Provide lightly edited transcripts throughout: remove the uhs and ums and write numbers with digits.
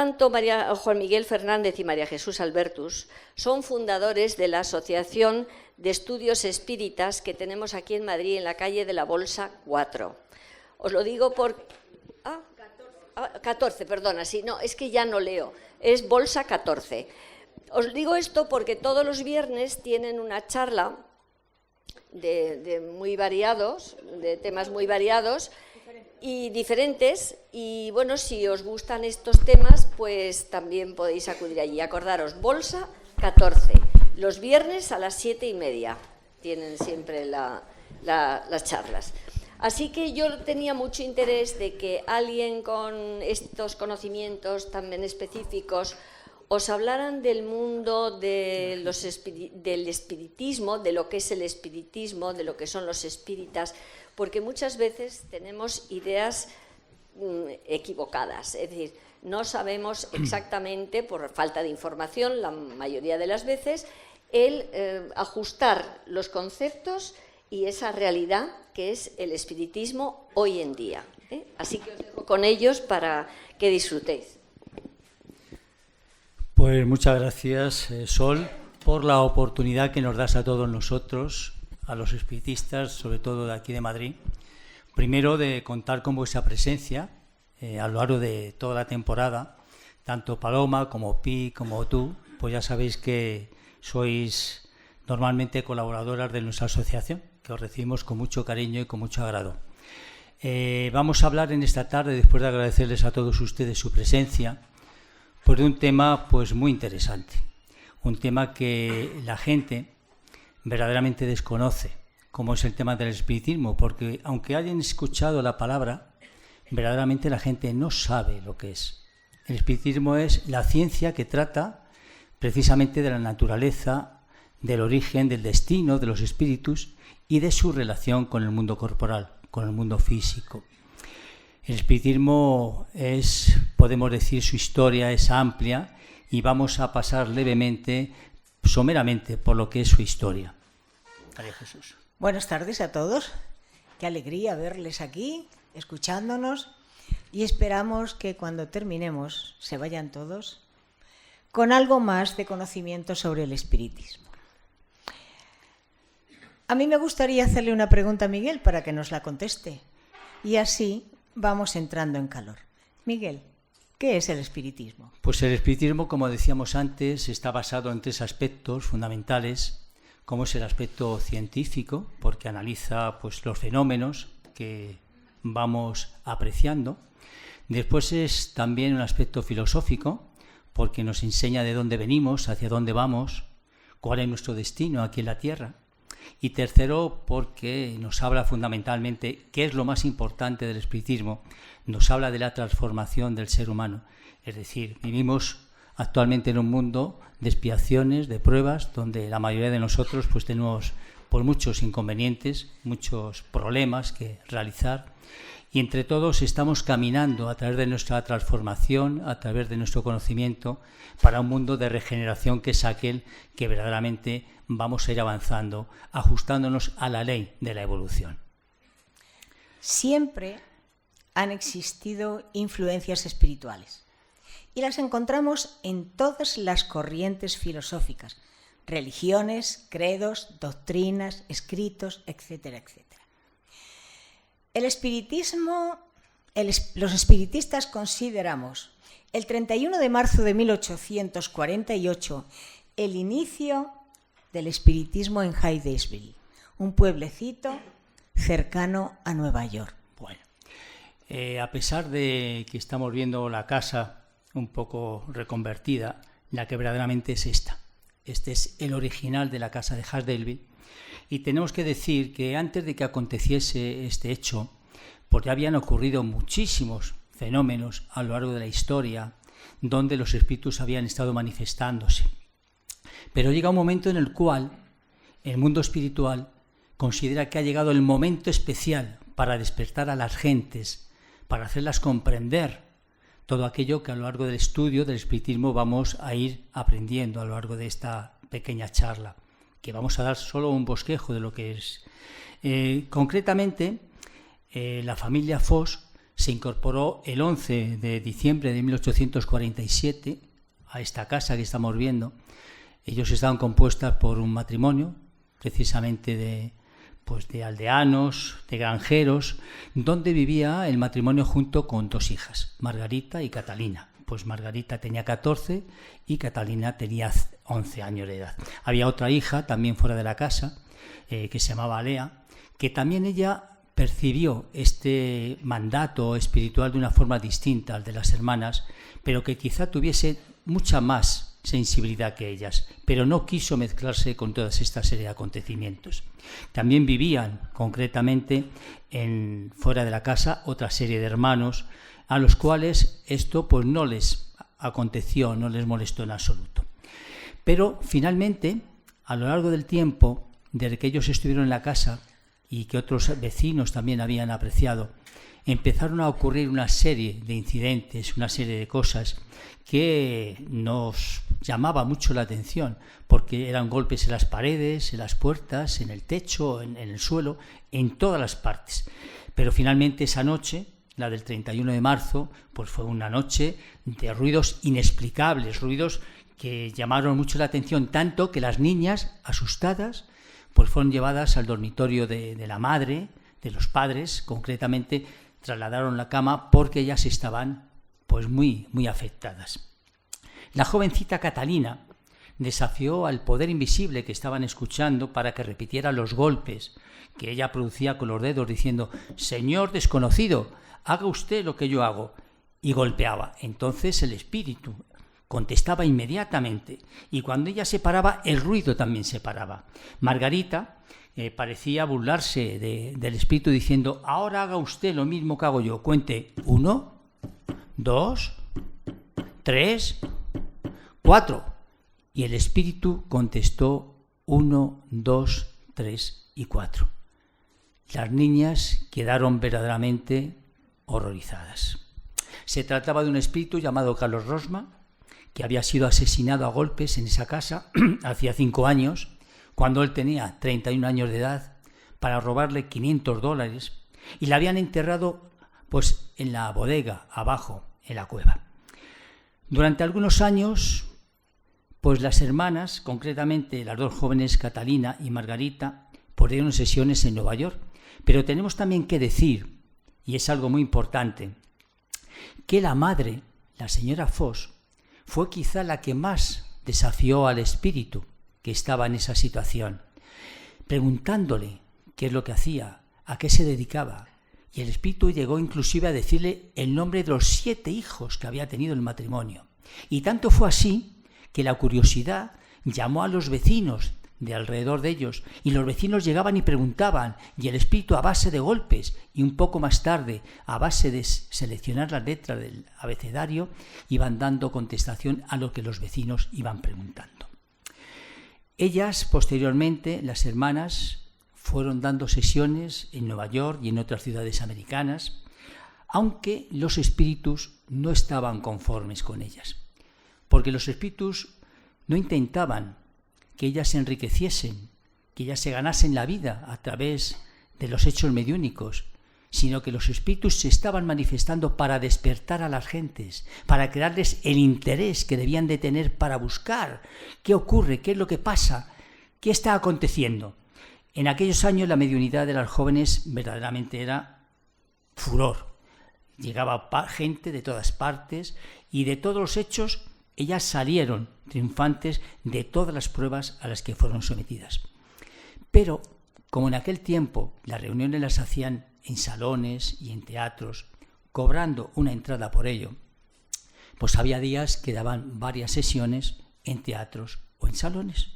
tanto, Juan Miguel Fernández y María Jesús Albertus son fundadores de la Asociación de Estudios Espíritas que tenemos aquí en Madrid, en la calle de la Bolsa 4. Os lo digo por... 14, perdona, sí, no, es que ya no leo, es Bolsa 14. Os digo esto porque todos los viernes tienen una charla de temas muy variados y diferentes, y bueno, si os gustan estos temas, pues también podéis acudir allí. Acordaros, Bolsa 14, los viernes a las 7:30 tienen siempre las charlas. Así que yo tenía mucho interés de que alguien con estos conocimientos también específicos os hablaran del mundo del espiritismo, de lo que es el espiritismo, de lo que son los espíritas, porque muchas veces tenemos ideas equivocadas, es decir, no sabemos exactamente, por falta de información, la mayoría de las veces, ajustar los conceptos y esa realidad que es el espiritismo hoy en día. Así que os dejo con ellos para que disfrutéis. Pues muchas gracias, Sol, por la oportunidad que nos das a todos nosotros, a los espiritistas, sobre todo de aquí de Madrid, primero de contar con vuestra presencia a lo largo de toda la temporada, tanto Paloma como Pi como tú, pues ya sabéis que sois normalmente colaboradoras de nuestra asociación, que os recibimos con mucho cariño y con mucho agrado. Vamos a hablar en esta tarde, después de agradecerles a todos ustedes su presencia, pues de un tema pues muy interesante, un tema que la gente verdaderamente desconoce, como es el tema del espiritismo, porque aunque hayan escuchado la palabra, verdaderamente la gente no sabe lo que es. El espiritismo es la ciencia que trata precisamente de la naturaleza, del origen, del destino de los espíritus y de su relación con el mundo corporal, con el mundo físico. El espiritismo es, podemos decir, su historia es amplia y vamos a pasar levemente, someramente, por lo que es su historia. María Jesús. Buenas tardes a todos. Qué alegría verles aquí, escuchándonos, y esperamos que cuando terminemos se vayan todos con algo más de conocimiento sobre el espiritismo. A mí me gustaría hacerle una pregunta a Miguel para que nos la conteste, y así vamos entrando en calor. Miguel, ¿qué es el espiritismo? Pues el espiritismo, como decíamos antes, está basado en 3 aspectos fundamentales, como es el aspecto científico, porque analiza pues los fenómenos que vamos apreciando. Después es también un aspecto filosófico, porque nos enseña de dónde venimos, hacia dónde vamos, cuál es nuestro destino aquí en la Tierra. Y tercero, porque nos habla fundamentalmente, ¿qué es lo más importante del espiritismo? Nos habla de la transformación del ser humano. Es decir, vivimos actualmente en un mundo de expiaciones, de pruebas, donde la mayoría de nosotros pues tenemos por muchos inconvenientes, muchos problemas que realizar. Y entre todos estamos caminando a través de nuestra transformación, a través de nuestro conocimiento, para un mundo de regeneración que es aquel que verdaderamente vamos a ir avanzando, ajustándonos a la ley de la evolución. Siempre han existido influencias espirituales y las encontramos en todas las corrientes filosóficas, religiones, credos, doctrinas, escritos, etcétera, etcétera. El espiritismo, los espiritistas consideramos el 31 de marzo de 1848 el inicio del espiritismo en Hydesville, un pueblecito cercano a Nueva York. Bueno, a pesar de que estamos viendo la casa un poco reconvertida, la que verdaderamente es esta. Este es el original de la casa de Hydesville. Y tenemos que decir que antes de que aconteciese este hecho, porque habían ocurrido muchísimos fenómenos a lo largo de la historia donde los espíritus habían estado manifestándose. Pero llega un momento en el cual el mundo espiritual considera que ha llegado el momento especial para despertar a las gentes, para hacerlas comprender todo aquello que a lo largo del estudio del espiritismo vamos a ir aprendiendo a lo largo de esta pequeña charla, que vamos a dar solo un bosquejo de lo que es. Concretamente, la familia Fox se incorporó el 11 de diciembre de 1847 a esta casa que estamos viendo. Ellos estaban compuestas por un matrimonio, precisamente de aldeanos, de granjeros, donde vivía el matrimonio junto con 2 hijas, Margarita y Catalina. Pues Margarita tenía 14 y Catalina tenía 11 años de edad. Había otra hija también fuera de la casa, que se llamaba Alea, que también ella percibió este mandato espiritual de una forma distinta al de las hermanas, pero que quizá tuviese mucha más sensibilidad que ellas, pero no quiso mezclarse con toda esta serie de acontecimientos. También vivían concretamente fuera de la casa otra serie de hermanos a los cuales esto pues no les aconteció, no les molestó en absoluto. Pero finalmente, a lo largo del tiempo, desde que ellos estuvieron en la casa y que otros vecinos también habían apreciado, empezaron a ocurrir una serie de incidentes, una serie de cosas que nos llamaba mucho la atención, porque eran golpes en las paredes, en las puertas, en el techo, en el suelo, en todas las partes. Pero finalmente esa noche, la del 31 de marzo, pues fue una noche de ruidos inexplicables, ruidos que llamaron mucho la atención, tanto que las niñas, asustadas, pues fueron llevadas al dormitorio de la madre, de los padres, concretamente trasladaron la cama porque ellas estaban pues muy afectadas. La jovencita Catalina desafió al poder invisible que estaban escuchando para que repitiera los golpes que ella producía con los dedos, diciendo: «Señor desconocido, haga usted lo que yo hago», y golpeaba. Entonces el espíritu contestaba inmediatamente, y cuando ella se paraba, el ruido también se paraba. Margarita parecía burlarse del espíritu diciendo: «Ahora haga usted lo mismo que hago yo, cuente 1, 2, 3, 4». Y el espíritu contestó 1, 2, 3 y 4. Las niñas quedaron verdaderamente horrorizadas. Se trataba de un espíritu llamado Carlos Rosma, que había sido asesinado a golpes en esa casa hacía 5 años, cuando él tenía 31 años de edad, para robarle $500, y la habían enterrado pues en la bodega, abajo, en la cueva. Durante algunos años, pues las hermanas, concretamente las 2 jóvenes, Catalina y Margarita, pues dieron sesiones en Nueva York. Pero tenemos también que decir, y es algo muy importante, que la madre, la señora Foss, fue quizá la que más desafió al espíritu que estaba en esa situación, preguntándole qué es lo que hacía, a qué se dedicaba. Y el espíritu llegó inclusive a decirle el nombre de los 7 hijos que había tenido el matrimonio. Y tanto fue así que la curiosidad llamó a los vecinos de alrededor de ellos, y los vecinos llegaban y preguntaban, y el espíritu, a base de golpes y un poco más tarde a base de seleccionar las letras del abecedario, iban dando contestación a lo que los vecinos iban preguntando. Ellas, posteriormente, las hermanas, fueron dando sesiones en Nueva York y en otras ciudades americanas, aunque los espíritus no estaban conformes con ellas, porque los espíritus no intentaban que ellas se enriqueciesen, que ellas se ganasen la vida a través de los hechos mediúnicos, sino que los espíritus se estaban manifestando para despertar a las gentes, para crearles el interés que debían de tener para buscar qué ocurre, qué es lo que pasa, qué está aconteciendo. En aquellos años la mediunidad de las jóvenes verdaderamente era furor. Llegaba gente de todas partes y de todos los hechos ellas salieron triunfantes de todas las pruebas a las que fueron sometidas. Pero, como en aquel tiempo las reuniones las hacían en salones y en teatros, cobrando una entrada por ello, pues había días que daban varias sesiones en teatros o en salones.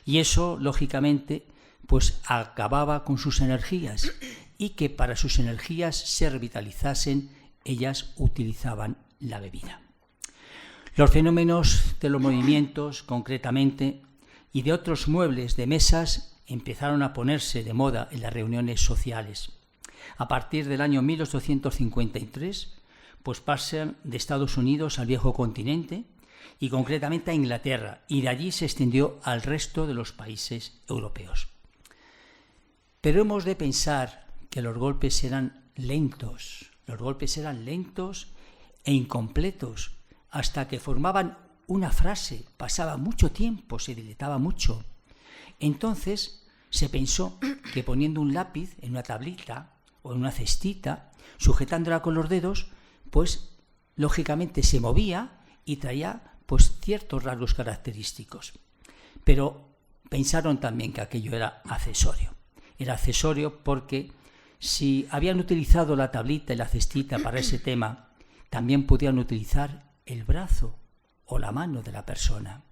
Y eso, lógicamente, pues acababa con sus energías, y que para sus energías se revitalizasen, ellas utilizaban la bebida. Los fenómenos de los movimientos, concretamente, y de otros muebles de mesas empezaron a ponerse de moda en las reuniones sociales. A partir del año 1853, pues pasan de Estados Unidos al viejo continente y concretamente a Inglaterra, y de allí se extendió al resto de los países europeos. Pero hemos de pensar que los golpes eran lentos, Los golpes eran lentos e incompletos, hasta que formaban una frase, pasaba mucho tiempo, se dilataba mucho. Entonces se pensó que poniendo un lápiz en una tablita o en una cestita, sujetándola con los dedos, pues lógicamente se movía y traía pues ciertos rasgos característicos. Pero pensaron también que aquello era accesorio. Era accesorio porque si habían utilizado la tablita y la cestita para ese tema, también podían utilizar el brazo o la mano de la persona.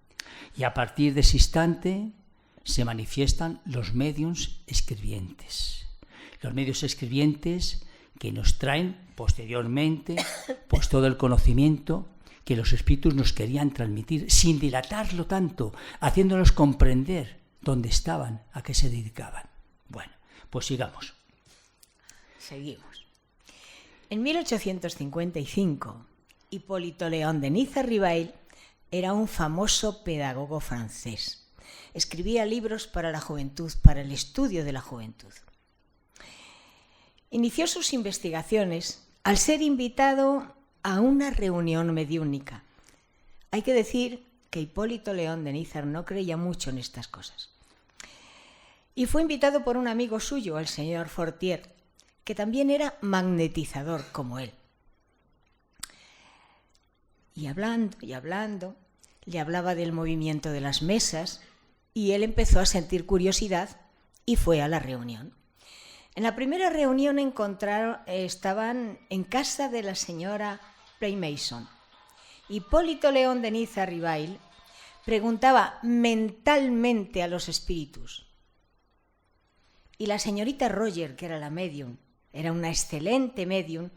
Y a partir de ese instante se manifiestan los mediums escribientes. Los medios escribientes que nos traen posteriormente pues todo el conocimiento que los espíritus nos querían transmitir, sin dilatarlo tanto, haciéndonos comprender dónde estaban, a qué se dedicaban. Bueno, pues sigamos. Seguimos. En 1855, Hipólito León de Niza-Ribail era un famoso pedagogo francés. Escribía libros para la juventud, para el estudio de la juventud. Inició sus investigaciones al ser invitado a una reunión mediúnica. Hay que decir que Hipólito León de Nízar no creía mucho en estas cosas. Y fue invitado por un amigo suyo, el señor Fortier, que también era magnetizador como él. Y hablando, le hablaba del movimiento de las mesas y él empezó a sentir curiosidad y fue a la reunión. En la primera reunión estaban en casa de la señora Playmason. Hipólito León de Niza-Ribail preguntaba mentalmente a los espíritus. Y la señorita Roger, que era la medium, era una excelente medium,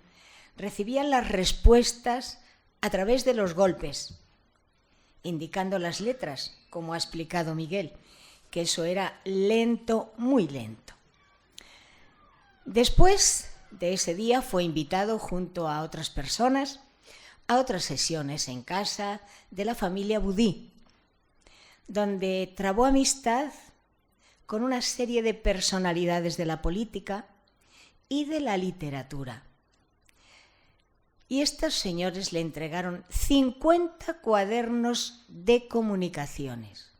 recibía las respuestas a través de los golpes, indicando las letras, como ha explicado Miguel, que eso era lento, muy lento. Después de ese día fue invitado junto a otras personas a otras sesiones en casa de la familia Budí, donde trabó amistad con una serie de personalidades de la política y de la literatura. Y estos señores le entregaron 50 cuadernos de comunicaciones.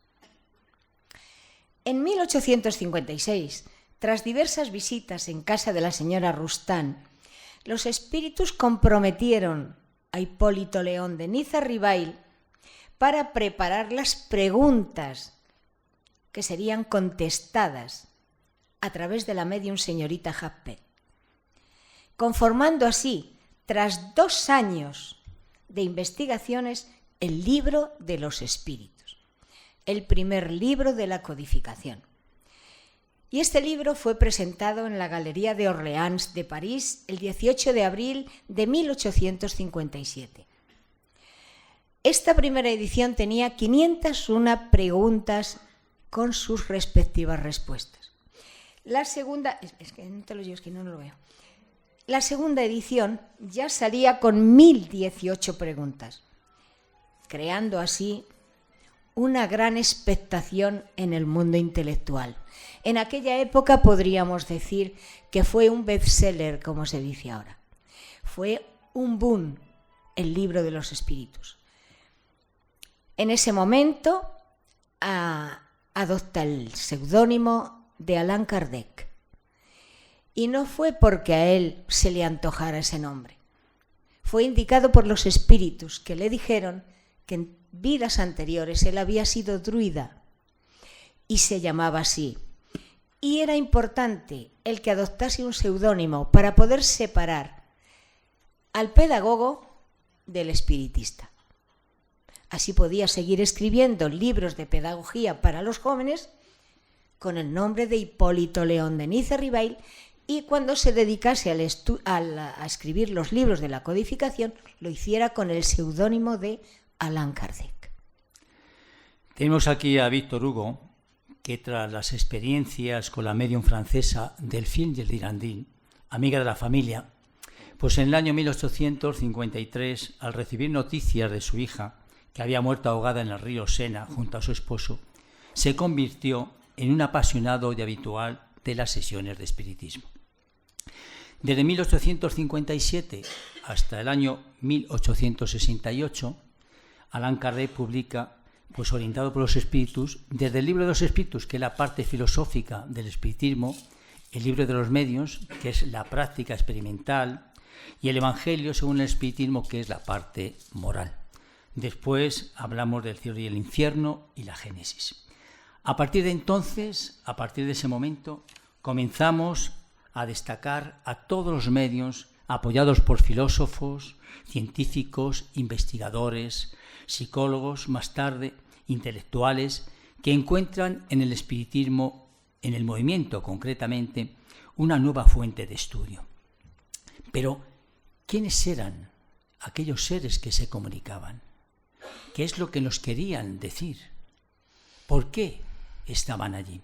En 1856, tras diversas visitas en casa de la señora Rustán, los espíritus comprometieron a Hipólito León de Niza-Ribail para preparar las preguntas que serían contestadas a través de la medium señorita Jappet, conformando así, tras 2 años de investigaciones, el libro de los espíritus, el primer libro de la codificación. Y este libro fue presentado en la Galería de Orleans de París el 18 de abril de 1857. Esta primera edición tenía 501 preguntas con sus respectivas respuestas. La segunda, La segunda edición ya salía con 1018 preguntas, creando así una gran expectación en el mundo intelectual. En aquella época podríamos decir que fue un bestseller, como se dice ahora. Fue un boom el libro de los espíritus. En ese momento adopta el seudónimo de Allan Kardec. Y no fue porque a él se le antojara ese nombre. Fue indicado por los espíritus que le dijeron que en vidas anteriores él había sido druida y se llamaba así. Y era importante el que adoptase un seudónimo para poder separar al pedagogo del espiritista. Así podía seguir escribiendo libros de pedagogía para los jóvenes con el nombre de Hipólito León de Niza-Ribail, y cuando se dedicase a escribir los libros de la codificación, lo hiciera con el seudónimo de Allan Kardec. Tenemos aquí a Víctor Hugo, que tras las experiencias con la medium francesa Delphine Girardin, amiga de la familia, pues en el año 1853, al recibir noticias de su hija, que había muerto ahogada en el río Sena junto a su esposo, se convirtió en un apasionado y habitual de las sesiones de espiritismo. Desde 1857 hasta el año 1868, Allan Kardec publica, pues orientado por los espíritus, desde el libro de los espíritus, que es la parte filosófica del espiritismo, el libro de los medios, que es la práctica experimental, y el Evangelio, según el espiritismo, que es la parte moral. Después hablamos del cielo y el infierno y la Génesis. A partir de entonces, a partir de ese momento, comenzamos a destacar a todos los medios apoyados por filósofos, científicos, investigadores, psicólogos, más tarde intelectuales, que encuentran en el espiritismo, en el movimiento concretamente, una nueva fuente de estudio. Pero, ¿quiénes eran aquellos seres que se comunicaban? ¿Qué es lo que nos querían decir? ¿Por qué estaban allí?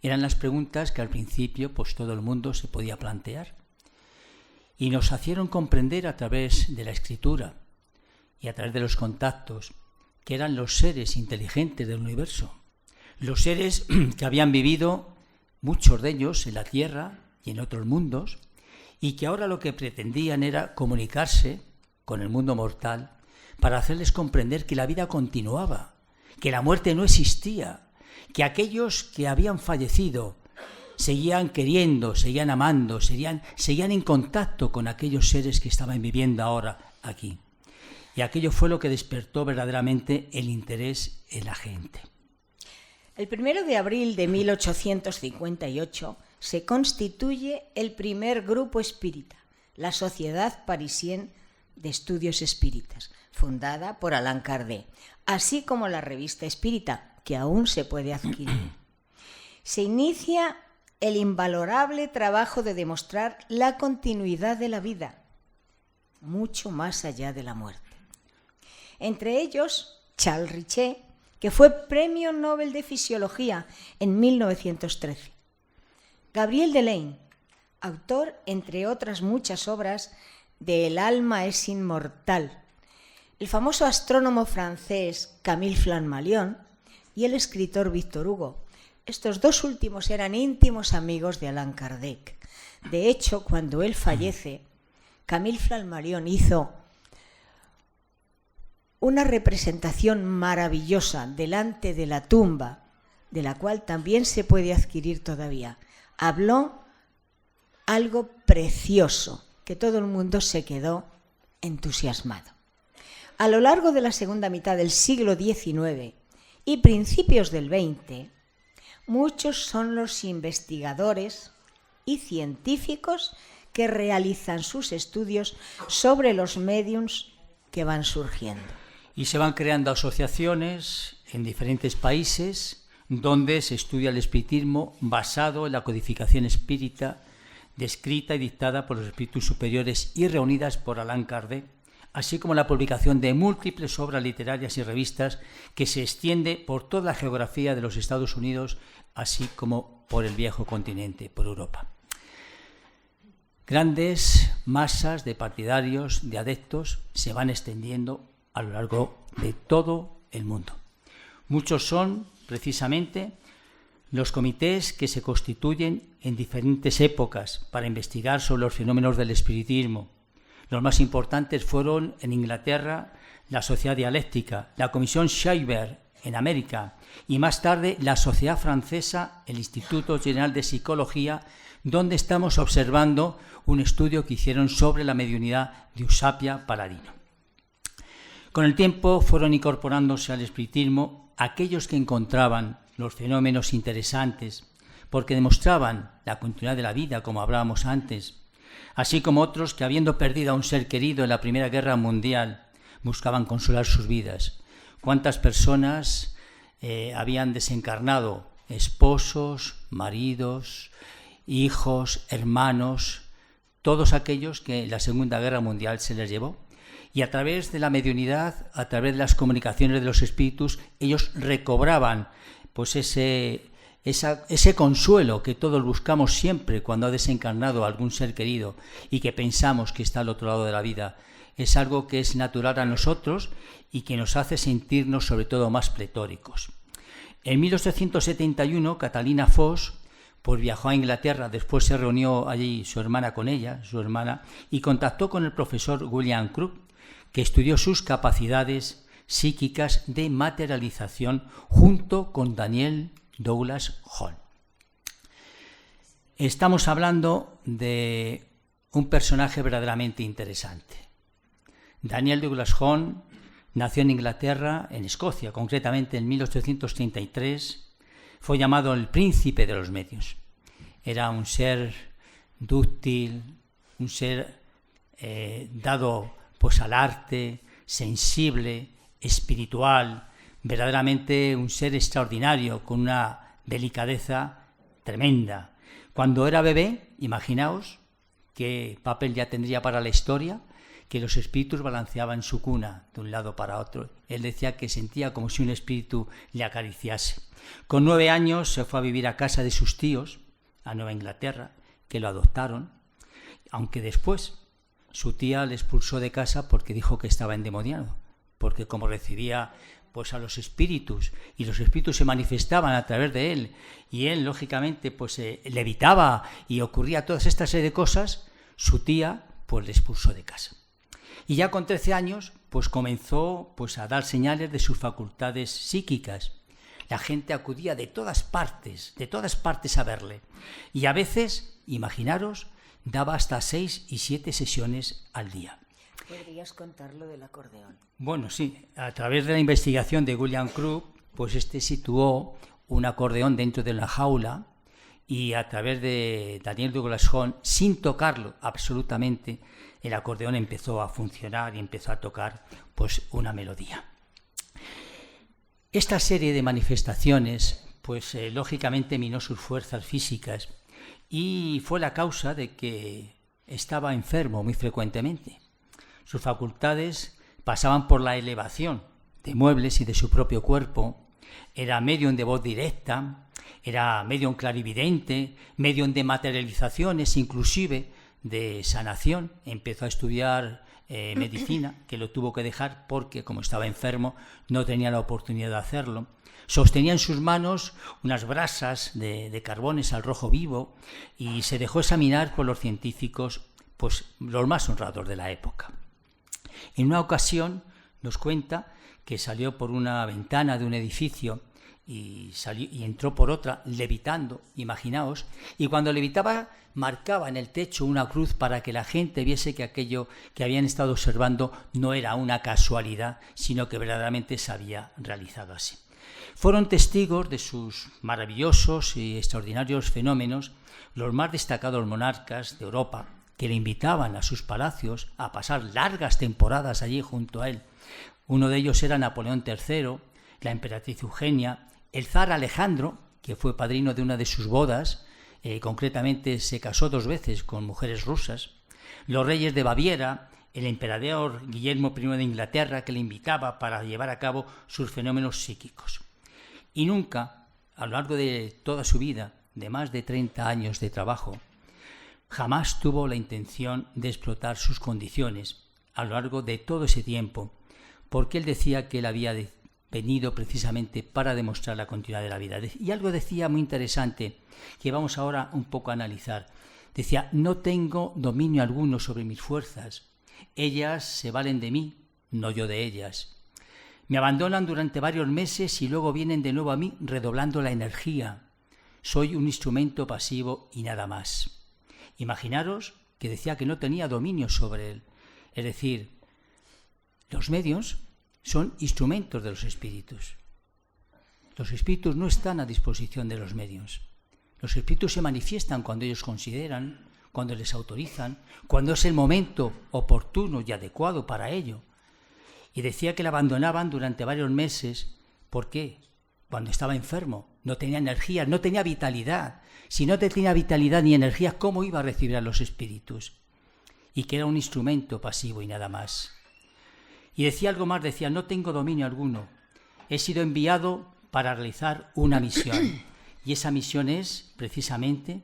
Eran las preguntas que al principio pues todo el mundo se podía plantear. Y nos hicieron comprender a través de la escritura y a través de los contactos que eran los seres inteligentes del universo, los seres que habían vivido, muchos de ellos, en la Tierra y en otros mundos, y que ahora lo que pretendían era comunicarse con el mundo mortal para hacerles comprender que la vida continuaba, que la muerte no existía, que aquellos que habían fallecido seguían queriendo, seguían amando, seguían en contacto con aquellos seres que estaban viviendo ahora aquí. Y aquello fue lo que despertó verdaderamente el interés en la gente. El 1 de abril de 1858 se constituye el primer grupo espírita, la Sociedad Parisienne de Estudios Espíritas, fundada por Allan Kardec, así como la Revista Espírita, que aún se puede adquirir. Se inicia el invalorable trabajo de demostrar la continuidad de la vida, mucho más allá de la muerte. Entre ellos, Charles Richet, que fue Premio Nobel de Fisiología en 1913. Gabriel Delaine, autor, entre otras muchas obras, de El alma es inmortal. El famoso astrónomo francés Camille Flammarion y el escritor Víctor Hugo. Estos dos últimos eran íntimos amigos de Allan Kardec. De hecho, cuando él fallece, Camille Flammarion hizo una representación maravillosa delante de la tumba, de la cual también se puede adquirir todavía. Habló algo precioso, que todo el mundo se quedó entusiasmado. A lo largo de la segunda mitad del siglo XIX y principios del XX, muchos son los investigadores y científicos que realizan sus estudios sobre los médiums que van surgiendo. Y se van creando asociaciones en diferentes países donde se estudia el espiritismo basado en la codificación espírita descrita y dictada por los espíritus superiores y reunidas por Allan Kardec, así como la publicación de múltiples obras literarias y revistas que se extiende por toda la geografía de los Estados Unidos, así como por el viejo continente, por Europa. Grandes masas de partidarios, de adeptos, se van extendiendo a lo largo de todo el mundo. Muchos son, precisamente, los comités que se constituyen en diferentes épocas para investigar sobre los fenómenos del espiritismo. Los más importantes fueron en Inglaterra la Sociedad Dialéctica, la Comisión Schreiber en América y más tarde la Sociedad Francesa, el Instituto General de Psicología, donde estamos observando un estudio que hicieron sobre la mediunidad de Eusapia Paladino. Con el tiempo fueron incorporándose al espiritismo aquellos que encontraban los fenómenos interesantes porque demostraban la continuidad de la vida, como hablábamos antes, así como otros que, habiendo perdido a un ser querido en la Primera Guerra Mundial, buscaban consolar sus vidas. ¿Cuántas personas habían desencarnado? Esposos, maridos, hijos, hermanos, todos aquellos que en la Segunda Guerra Mundial se les llevó. Y a través de la mediunidad, a través de las comunicaciones de los espíritus, ellos recobraban pues ese consuelo que todos buscamos siempre cuando ha desencarnado algún ser querido y que pensamos que está al otro lado de la vida. Es algo que es natural a nosotros y que nos hace sentirnos sobre todo más pletóricos. En 1871, Catalina Fox pues viajó a Inglaterra, después se reunió allí su hermana con ella, y contactó con el profesor William Crook, que estudió sus capacidades psíquicas de materialización junto con Daniel Douglas Hall. Estamos hablando de un personaje verdaderamente interesante. Daniel Douglas Hall nació en Inglaterra, en Escocia, concretamente en 1833. Fue llamado el príncipe de los medios. Era un ser dúctil, un ser dado pues al arte, sensible, espiritual, verdaderamente un ser extraordinario, con una delicadeza tremenda. Cuando era bebé, imaginaos qué papel ya tendría para la historia, que los espíritus balanceaban su cuna de un lado para otro. Él decía que sentía como si un espíritu le acariciase. Con 9 años se fue a vivir a casa de sus tíos, a Nueva Inglaterra, que lo adoptaron, aunque después su tía le expulsó de casa porque dijo que estaba endemoniado, porque como recibía pues a los espíritus, y los espíritus se manifestaban a través de él, y él lógicamente pues levitaba y ocurría todas estas serie de cosas, su tía pues le expulsó de casa. Y ya con 13 años pues comenzó pues a dar señales de sus facultades psíquicas. La gente acudía de todas partes a verle, y a veces, imaginaros, daba hasta 6 y 7 sesiones al día. ¿Podrías contar lo del acordeón? Bueno, sí. A través de la investigación de William Crook, pues situó un acordeón dentro de la jaula, y a través de Daniel Douglas Hall, sin tocarlo absolutamente, el acordeón empezó a funcionar y empezó a tocar pues una melodía. Esta serie de manifestaciones, pues lógicamente minó sus fuerzas físicas y fue la causa de que estaba enfermo muy frecuentemente. Sus facultades pasaban por la elevación de muebles y de su propio cuerpo. Era medium de voz directa, era medium clarividente, medium de materializaciones, inclusive de sanación. Empezó a estudiar medicina, que lo tuvo que dejar porque, como estaba enfermo, no tenía la oportunidad de hacerlo. Sostenía en sus manos unas brasas de carbones al rojo vivo y se dejó examinar por los científicos, pues los más honrados de la época. En una ocasión nos cuenta que salió por una ventana de un edificio y entró por otra levitando, imaginaos, y cuando levitaba marcaba en el techo una cruz para que la gente viese que aquello que habían estado observando no era una casualidad, sino que verdaderamente se había realizado así. Fueron testigos de sus maravillosos y extraordinarios fenómenos los más destacados monarcas de Europa, que le invitaban a sus palacios a pasar largas temporadas allí junto a él. Uno de ellos era Napoleón III, la emperatriz Eugenia, el zar Alejandro, que fue padrino de una de sus bodas, concretamente se casó 2 veces con mujeres rusas, los reyes de Baviera, el emperador Guillermo I de Inglaterra, que le invitaba para llevar a cabo sus fenómenos psíquicos. Y nunca, a lo largo de toda su vida, de más de 30 años de trabajo, jamás tuvo la intención de explotar sus condiciones a lo largo de todo ese tiempo, porque él decía que él había venido precisamente para demostrar la continuidad de la vida. Y algo decía muy interesante, que vamos ahora un poco a analizar. Decía: no tengo dominio alguno sobre mis fuerzas, ellas se valen de mí, no yo de ellas. Me abandonan durante varios meses y luego vienen de nuevo a mí redoblando la energía. Soy un instrumento pasivo y nada más. Imaginaros que decía que no tenía dominio sobre él. Es decir, los medios son instrumentos de los espíritus. Los espíritus no están a disposición de los medios. Los espíritus se manifiestan cuando ellos consideran, cuando les autorizan, cuando es el momento oportuno y adecuado para ello. Y decía que le abandonaban durante varios meses. ¿Por qué? Cuando estaba enfermo, no tenía energía, no tenía vitalidad. Si no tenía vitalidad ni energía, ¿cómo iba a recibir a los espíritus? Y que era un instrumento pasivo y nada más. Y decía algo más, decía: no tengo dominio alguno. He sido enviado para realizar una misión. Y esa misión es precisamente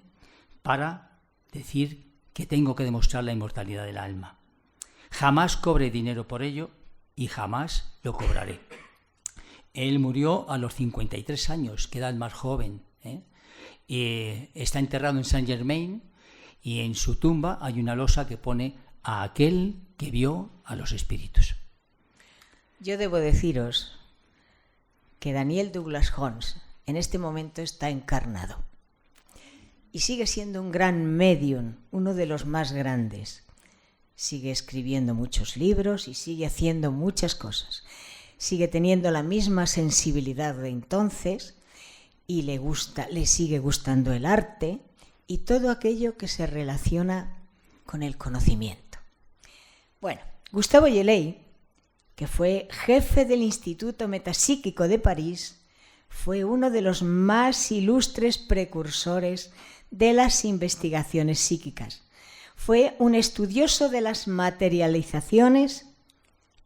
para decir que tengo que demostrar la inmortalidad del alma. Jamás cobré dinero por ello y jamás lo cobraré. Él murió a los 53 años, que era el más joven, y está enterrado en Saint Germain, y en su tumba hay una losa que pone a aquel que vio a los espíritus. Yo debo deciros que Daniel Douglas Holmes en este momento está encarnado y sigue siendo un gran medium, uno de los más grandes. Sigue escribiendo muchos libros y sigue haciendo muchas cosas. Sigue teniendo la misma sensibilidad de entonces y le sigue gustando el arte y todo aquello que se relaciona con el conocimiento. Bueno, Gustave Eiffel, que fue jefe del Instituto Metapsíquico de París, fue uno de los más ilustres precursores de las investigaciones psíquicas. Fue un estudioso de las materializaciones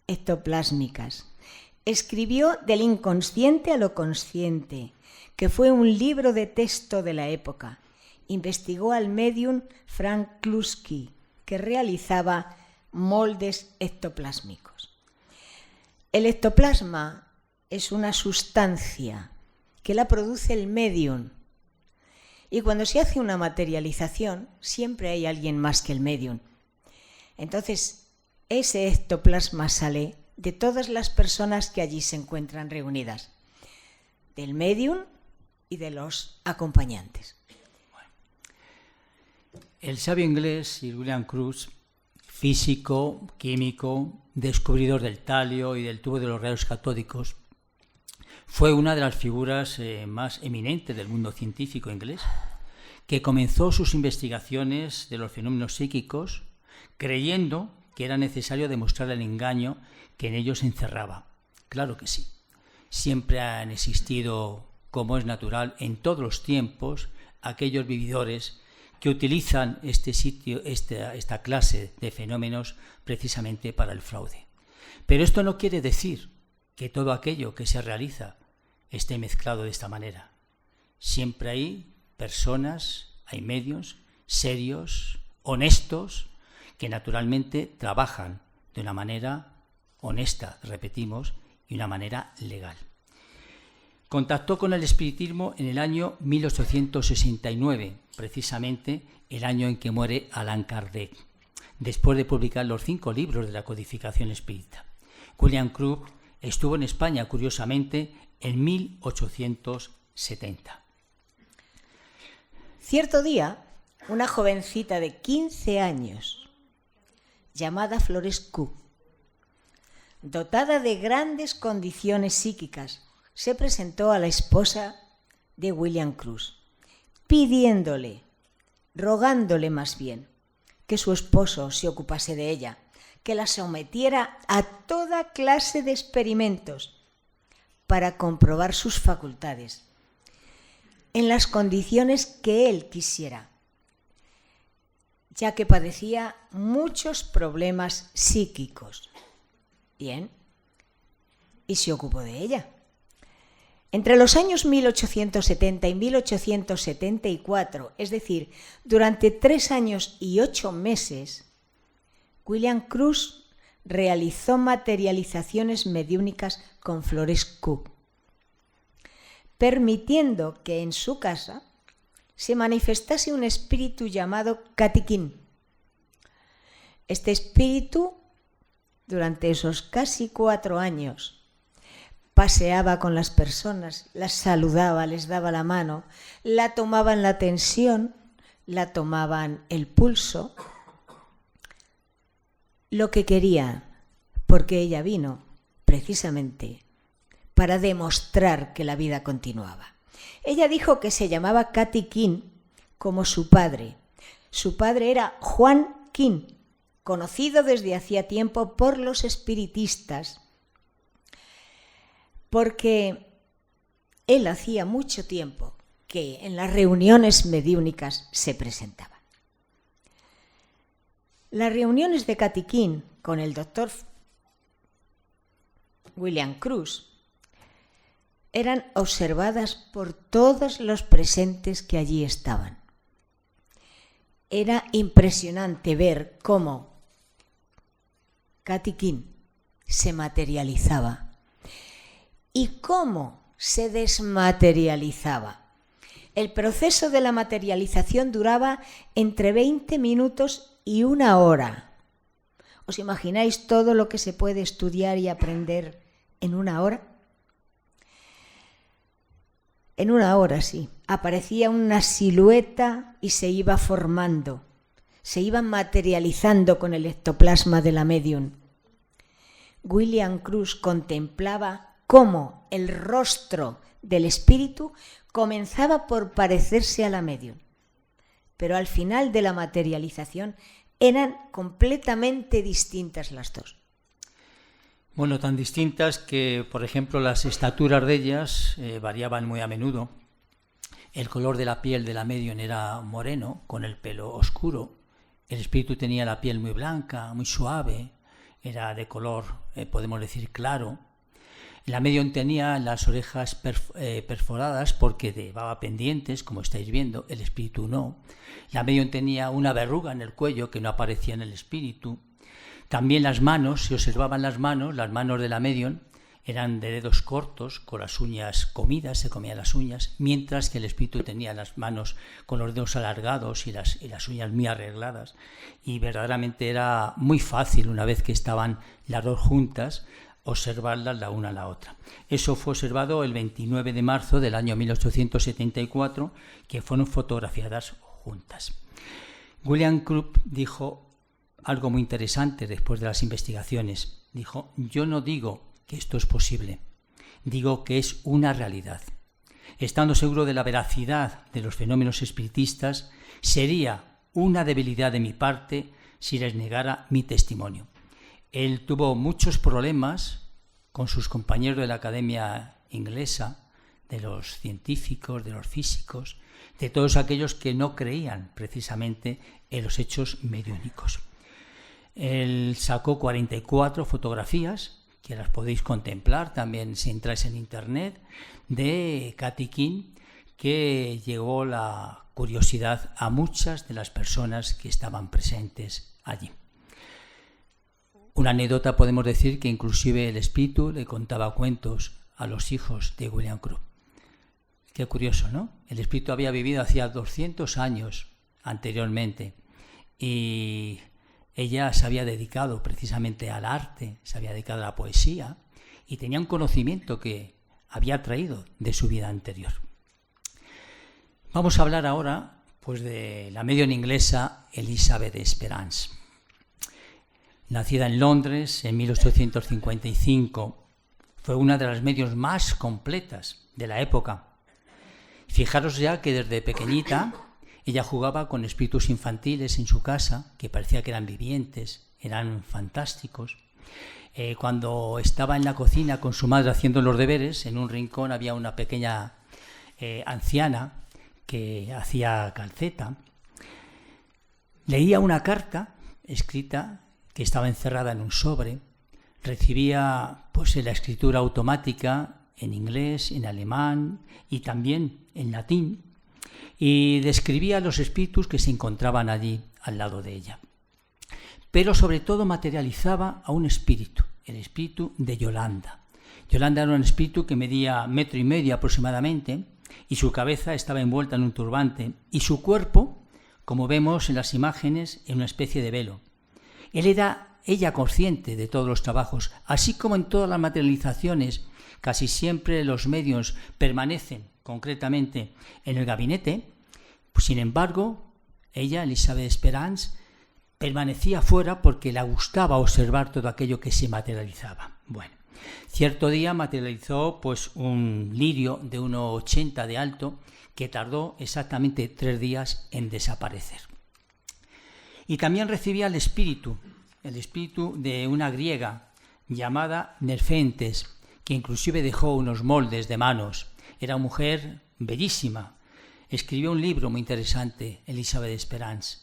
ectoplásmicas. Escribió Del inconsciente a lo consciente, que fue un libro de texto de la época. Investigó al médium Frank Kluski, que realizaba moldes ectoplásmicos. El ectoplasma es una sustancia que la produce el médium. Y cuando se hace una materialización, siempre hay alguien más que el médium. Entonces, ese ectoplasma sale de todas las personas que allí se encuentran reunidas, del médium y de los acompañantes. El sabio inglés Sir William Crookes, físico, químico, descubridor del talio y del tubo de los rayos catódicos, fue una de las figuras más eminentes del mundo científico inglés, que comenzó sus investigaciones de los fenómenos psíquicos creyendo que era necesario demostrar el engaño que en ellos se encerraba. Claro que sí. Siempre han existido, como es natural, en todos los tiempos, aquellos vividores que utilizan esta clase de fenómenos precisamente para el fraude. Pero esto no quiere decir que todo aquello que se realiza esté mezclado de esta manera. Siempre hay personas, hay medios serios, honestos, que naturalmente trabajan de una manera honesta, repetimos, y una manera legal. Contactó con el espiritismo en el año 1869, precisamente el año en que muere Allan Kardec, después de publicar los 5 libros de la codificación espírita. William Crookes estuvo en España, curiosamente, en 1870. Cierto día, una jovencita de 15 años, llamada Flores Q, dotada de grandes condiciones psíquicas, se presentó a la esposa de William Crookes, pidiéndole, rogándole más bien, que su esposo se ocupase de ella, que la sometiera a toda clase de experimentos para comprobar sus facultades, en las condiciones que él quisiera, ya que padecía muchos problemas psíquicos. Bien, y se ocupó de ella. Entre los años 1870 y 1874, es decir, durante 3 años y 8 meses, William Crookes realizó materializaciones mediúnicas con Flores Q, permitiendo que en su casa se manifestase un espíritu llamado Katikin. Este espíritu, durante esos casi 4 años, paseaba con las personas, las saludaba, les daba la mano, la tomaban la tensión, la tomaban el pulso, lo que quería, porque ella vino precisamente para demostrar que la vida continuaba. Ella dijo que se llamaba Katikin como su padre. Su padre era Juan King, conocido desde hacía tiempo por los espiritistas, porque él hacía mucho tiempo que en las reuniones mediúnicas se presentaba. Las reuniones de Katikin con el doctor William Crookes eran observadas por todos los presentes que allí estaban. Era impresionante ver cómo Katikin se materializaba y cómo se desmaterializaba. El proceso de la materialización duraba entre 20 minutos y 1 hora. ¿Os imagináis todo lo que se puede estudiar y aprender en 1 hora? En 1 hora, sí. Aparecía una silueta y se iba formando. Se iba materializando con el ectoplasma de la médium. William Cruz contemplaba cómo el rostro del espíritu comenzaba por parecerse a la médium, pero al final de la materialización eran completamente distintas las dos. Bueno, tan distintas que, por ejemplo, las estaturas de ellas variaban muy a menudo. El color de la piel de la médium era moreno, con el pelo oscuro. El espíritu tenía la piel muy blanca, muy suave, era de color, podemos decir, claro. La médium tenía las orejas perforadas porque llevaba pendientes, como estáis viendo, el espíritu no. La médium tenía una verruga en el cuello que no aparecía en el espíritu. También las manos, si observaban las manos de la médium eran de dedos cortos, con las uñas comidas, se comían las uñas, mientras que el espíritu tenía las manos con los dedos alargados y las uñas muy arregladas. Y verdaderamente era muy fácil, una vez que estaban las dos juntas, observarlas la una a la otra. Eso fue observado el 29 de marzo del año 1874, que fueron fotografiadas juntas. William Krupp dijo algo muy interesante después de las investigaciones. Dijo: yo no digo que esto es posible, digo que es una realidad. Estando seguro de la veracidad de los fenómenos espiritistas, sería una debilidad de mi parte si les negara mi testimonio. Él tuvo muchos problemas con sus compañeros de la Academia Inglesa, de los científicos, de los físicos, de todos aquellos que no creían precisamente en los hechos mediúnicos. Él sacó 44 fotografías, que las podéis contemplar también si entráis en internet, de Cathy King, que llegó la curiosidad a muchas de las personas que estaban presentes allí. Una anécdota podemos decir que inclusive el espíritu le contaba cuentos a los hijos de William Krupp. Qué curioso, ¿no? El espíritu había vivido hacía 200 años anteriormente y ella se había dedicado precisamente al arte, se había dedicado a la poesía y tenía un conocimiento que había traído de su vida anterior. Vamos a hablar ahora pues, de la médium inglesa Elizabeth Esperance. Nacida en Londres en 1855, fue una de las médiums más completas de la época. Fijaros ya que desde pequeñita ella jugaba con espíritus infantiles en su casa, que parecía que eran vivientes, eran fantásticos. Cuando estaba en la cocina con su madre haciendo los deberes, en un rincón había una pequeña anciana que hacía calceta. Leía una carta escrita que estaba encerrada en un sobre, recibía pues la escritura automática en inglés, en alemán y también en latín, y describía los espíritus que se encontraban allí al lado de ella. Pero sobre todo materializaba a un espíritu, el espíritu de Yolanda. Yolanda era un espíritu que medía 1,5 metros aproximadamente y su cabeza estaba envuelta en un turbante y su cuerpo, como vemos en las imágenes, en una especie de velo. Ella consciente de todos los trabajos, así como en todas las materializaciones, casi siempre los medios permanecen concretamente en el gabinete. Sin embargo, ella, Elizabeth Esperance, permanecía fuera porque le gustaba observar todo aquello que se materializaba. Bueno, cierto día materializó pues un lirio de 1,80 de alto que tardó exactamente 3 días en desaparecer. Y también recibía el espíritu de una griega llamada Nerfentes, que inclusive dejó unos moldes de manos. Era una mujer bellísima. Escribió un libro muy interesante, Elizabeth Esperance.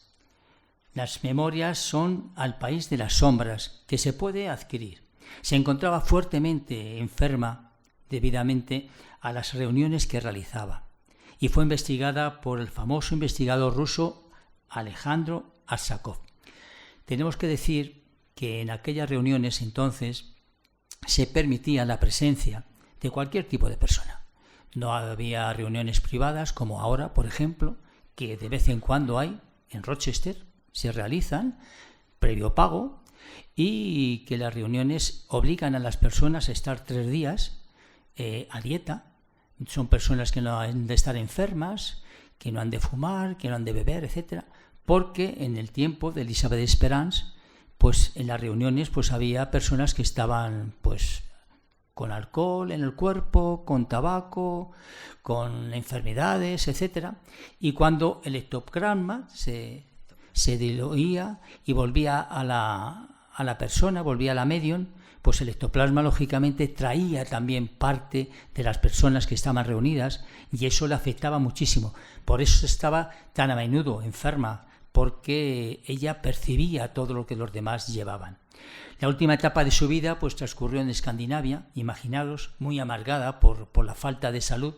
Las memorias son Al país de las sombras, que se puede adquirir. Se encontraba fuertemente enferma debidamente a las reuniones que realizaba y fue investigada por el famoso investigador ruso Alejandro Arsakov. Tenemos que decir que en aquellas reuniones entonces se permitía la presencia de cualquier tipo de persona. No había reuniones privadas como ahora, por ejemplo, que de vez en cuando hay en Rochester, se realizan previo pago, y que las reuniones obligan a las personas a estar 3 días a dieta. Son personas que no han de estar enfermas, que no han de fumar, que no han de beber, etcétera, porque en el tiempo de Elizabeth Esperance, pues en las reuniones pues había personas que estaban pues con alcohol en el cuerpo, con tabaco, con enfermedades, etcétera, y cuando el ectoplasma se diluía y volvía a la persona, volvía a la medium, pues el ectoplasma lógicamente traía también parte de las personas que estaban reunidas, y eso le afectaba muchísimo. Por eso estaba tan a menudo enferma, porque ella percibía todo lo que los demás llevaban. La última etapa de su vida pues transcurrió en Escandinavia, imaginaros, muy amargada por la falta de salud,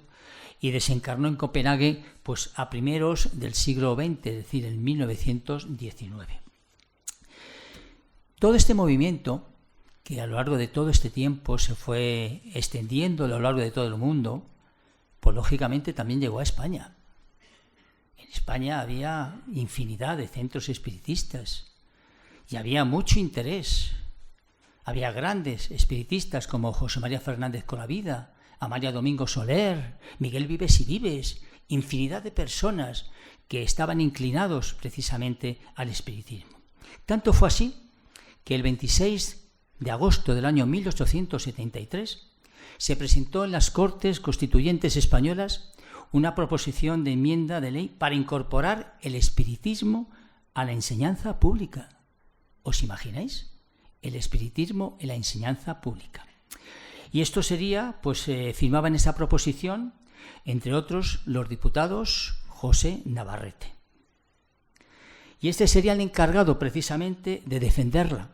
y desencarnó en Copenhague pues a primeros del siglo XX, es decir, en 1919. Todo este movimiento, que a lo largo de todo este tiempo se fue extendiendo a lo largo de todo el mundo, pues lógicamente también llegó a España. En España había infinidad de centros espiritistas y había mucho interés. Había grandes espiritistas como José María Fernández Colavida, Amalia Domingo Soler, Miguel Vives y Vives, infinidad de personas que estaban inclinados precisamente al espiritismo. Tanto fue así que el 26 de agosto del año 1873 se presentó en las Cortes Constituyentes Españolas una proposición de enmienda de ley para incorporar el espiritismo a la enseñanza pública. ¿Os imagináis? El espiritismo en la enseñanza pública. Y esto sería, pues firmaban esa proposición, entre otros, los diputados José Navarrete. Y este sería el encargado precisamente de defenderla,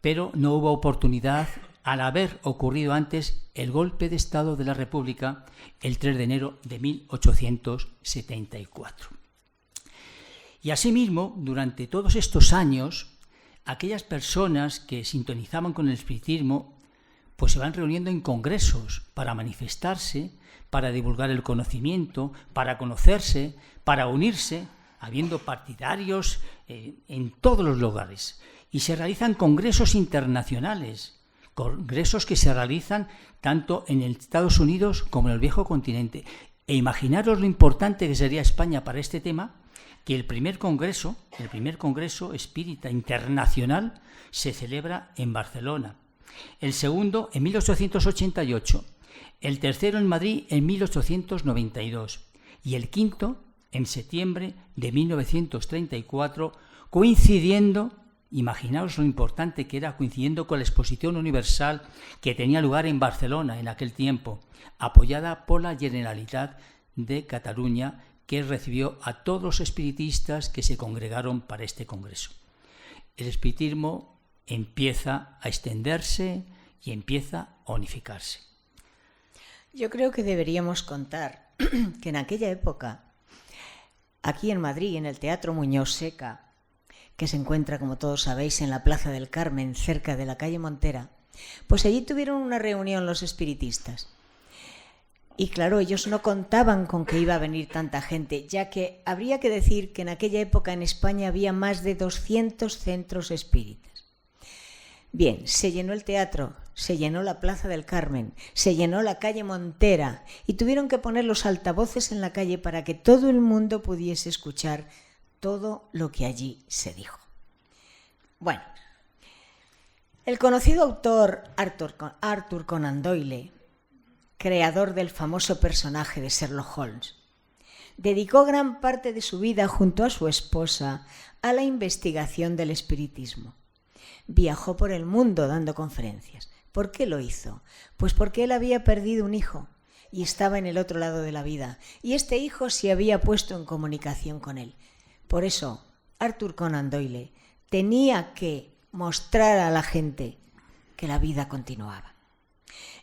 pero no hubo oportunidad al haber ocurrido antes el golpe de Estado de la República el 3 de enero de 1874. Y asimismo, durante todos estos años, aquellas personas que sintonizaban con el espiritismo pues se van reuniendo en congresos para manifestarse, para divulgar el conocimiento, para conocerse, para unirse, habiendo partidarios en todos los lugares. Y se realizan congresos internacionales, congresos que se realizan tanto en Estados Unidos como en el viejo continente. E imaginaros lo importante que sería España para este tema, que el primer congreso espírita internacional se celebra en Barcelona, el segundo en 1888, el tercero en Madrid en 1892 y el quinto en septiembre de 1934, coincidiendo, imaginaos lo importante que era, coincidiendo con la Exposición Universal que tenía lugar en Barcelona en aquel tiempo, apoyada por la Generalitat de Cataluña, que recibió a todos los espiritistas que se congregaron para este congreso. El espiritismo empieza a extenderse y empieza a unificarse. Yo creo que deberíamos contar que en aquella época, aquí en Madrid, en el Teatro Muñoz Seca, que se encuentra, como todos sabéis, en la Plaza del Carmen, cerca de la calle Montera, pues allí tuvieron una reunión los espiritistas. Y claro, ellos no contaban con que iba a venir tanta gente, ya que habría que decir que en aquella época en España había más de 200 centros espíritas. Bien, se llenó el teatro, se llenó la Plaza del Carmen, se llenó la calle Montera y tuvieron que poner los altavoces en la calle para que todo el mundo pudiese escuchar todo lo que allí se dijo. Bueno, el conocido autor Arthur Conan Doyle, creador del famoso personaje de Sherlock Holmes, dedicó gran parte de su vida junto a su esposa a la investigación del espiritismo. Viajó por el mundo dando conferencias. ¿Por qué lo hizo? Pues porque él había perdido un hijo y estaba en el otro lado de la vida, y este hijo se había puesto en comunicación con él. Por eso, Arthur Conan Doyle tenía que mostrar a la gente que la vida continuaba.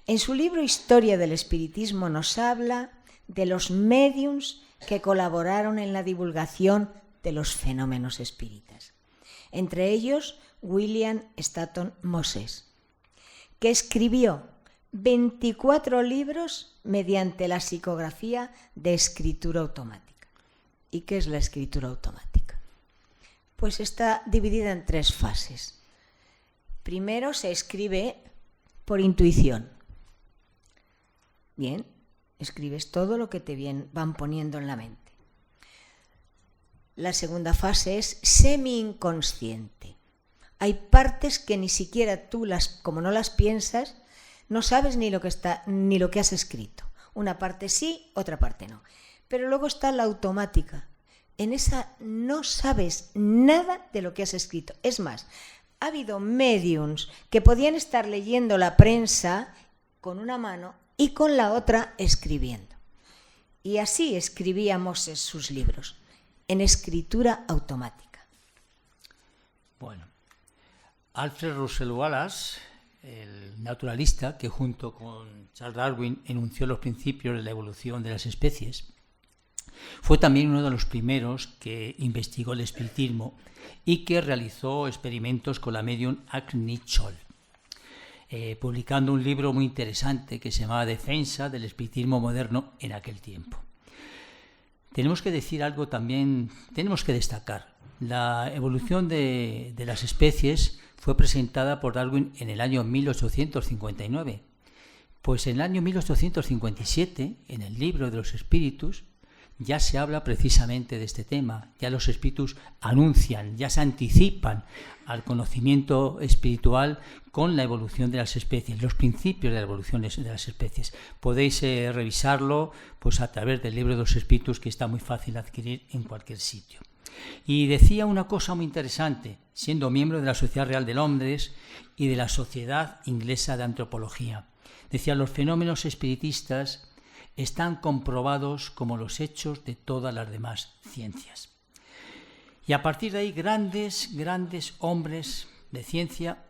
En su libro Historia del Espiritismo nos habla de los médiums que colaboraron en la divulgación de los fenómenos espíritas. Entre ellos, William Stanton Moses, que escribió 24 libros mediante la psicografía de escritura automática. ¿Y qué es la escritura automática? Pues está dividida en 3 fases. Primero se escribe por intuición. Bien, escribes todo lo que te van poniendo en la mente. La segunda fase es semi-inconsciente. Hay partes que ni siquiera tú, como no las piensas, no sabes ni lo que has escrito. Una parte sí, otra parte no. Pero luego está la automática. En esa no sabes nada de lo que has escrito. Es más, ha habido médiums que podían estar leyendo la prensa con una mano y con la otra escribiendo. Y así escribía Moses sus libros, en escritura automática. Bueno, Alfred Russel Wallace, el naturalista que junto con Charles Darwin enunció los principios de la evolución de las especies, fue también uno de los primeros que investigó el espiritismo y que realizó experimentos con la medium Agni Scholl, publicando un libro muy interesante que se llamaba Defensa del espiritismo moderno en aquel tiempo. Tenemos que decir algo también, tenemos que destacar. La evolución de las especies fue presentada por Darwin en el año 1859. Pues en el año 1857, en el libro de los espíritus, ya se habla precisamente de este tema. Ya los espíritus anuncian, ya se anticipan al conocimiento espiritual con la evolución de las especies, los principios de la evolución de las especies. Podéis revisarlo pues a través del libro de los espíritus, que está muy fácil de adquirir en cualquier sitio. Y decía una cosa muy interesante, siendo miembro de la Sociedad Real de Londres y de la Sociedad Inglesa de Antropología. Decía, los fenómenos espiritistas están comprobados como los hechos de todas las demás ciencias. Y a partir de ahí, grandes hombres de ciencia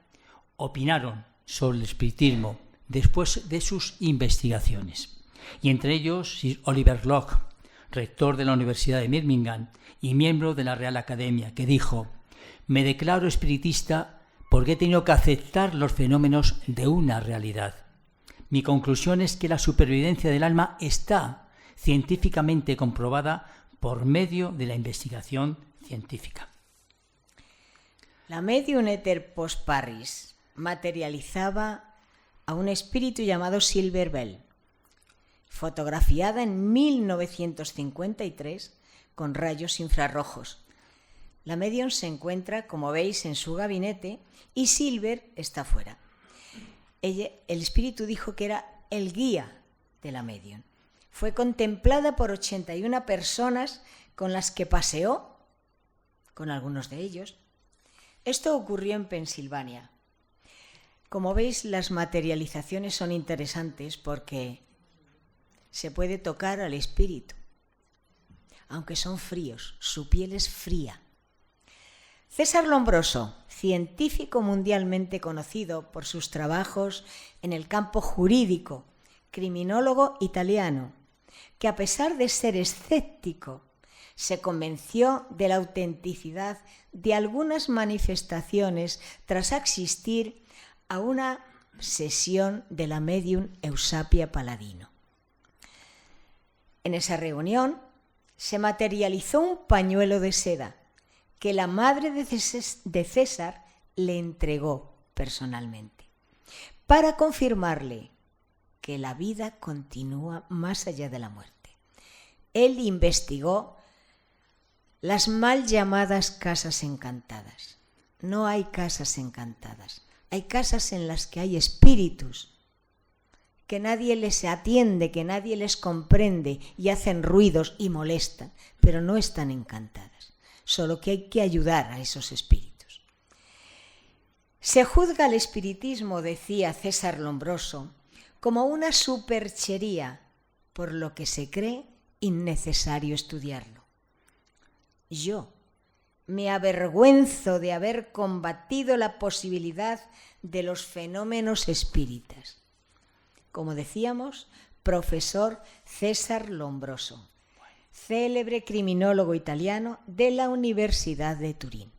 opinaron sobre el espiritismo después de sus investigaciones. Y entre ellos, Sir Oliver Lodge, rector de la Universidad de Birmingham y miembro de la Real Academia, que dijo: me declaro espiritista porque he tenido que aceptar los fenómenos de una realidad. Mi conclusión es que la supervivencia del alma está científicamente comprobada por medio de la investigación científica. La medium Ethel Post-Parris materializaba a un espíritu llamado Silver Bell, fotografiada en 1953 con rayos infrarrojos. La medium se encuentra, como veis, en su gabinete y Silver está fuera. El espíritu dijo que era el guía de la medium. Fue contemplada por 81 personas con las que paseó, con algunos de ellos. Esto ocurrió en Pensilvania. Como veis, las materializaciones son interesantes porque se puede tocar al espíritu, aunque son fríos, su piel es fría. César Lombroso, científico mundialmente conocido por sus trabajos en el campo jurídico, criminólogo italiano, que a pesar de ser escéptico, se convenció de la autenticidad de algunas manifestaciones tras asistir a una sesión de la medium Eusapia Paladino. En esa reunión se materializó un pañuelo de seda que la madre de César le entregó personalmente para confirmarle que la vida continúa más allá de la muerte. Él investigó las mal llamadas casas encantadas. No hay casas encantadas, hay casas en las que hay espíritus que nadie les atiende, que nadie les comprende y hacen ruidos y molestan, pero no están encantadas. Solo que hay que ayudar a esos espíritus. Se juzga al espiritismo, decía César Lombroso, como una superchería, por lo que se cree innecesario estudiarlo. Yo me avergüenzo de haber combatido la posibilidad de los fenómenos espíritas. Como decíamos, profesor César Lombroso, célebre criminólogo italiano de la Universidad de Turín.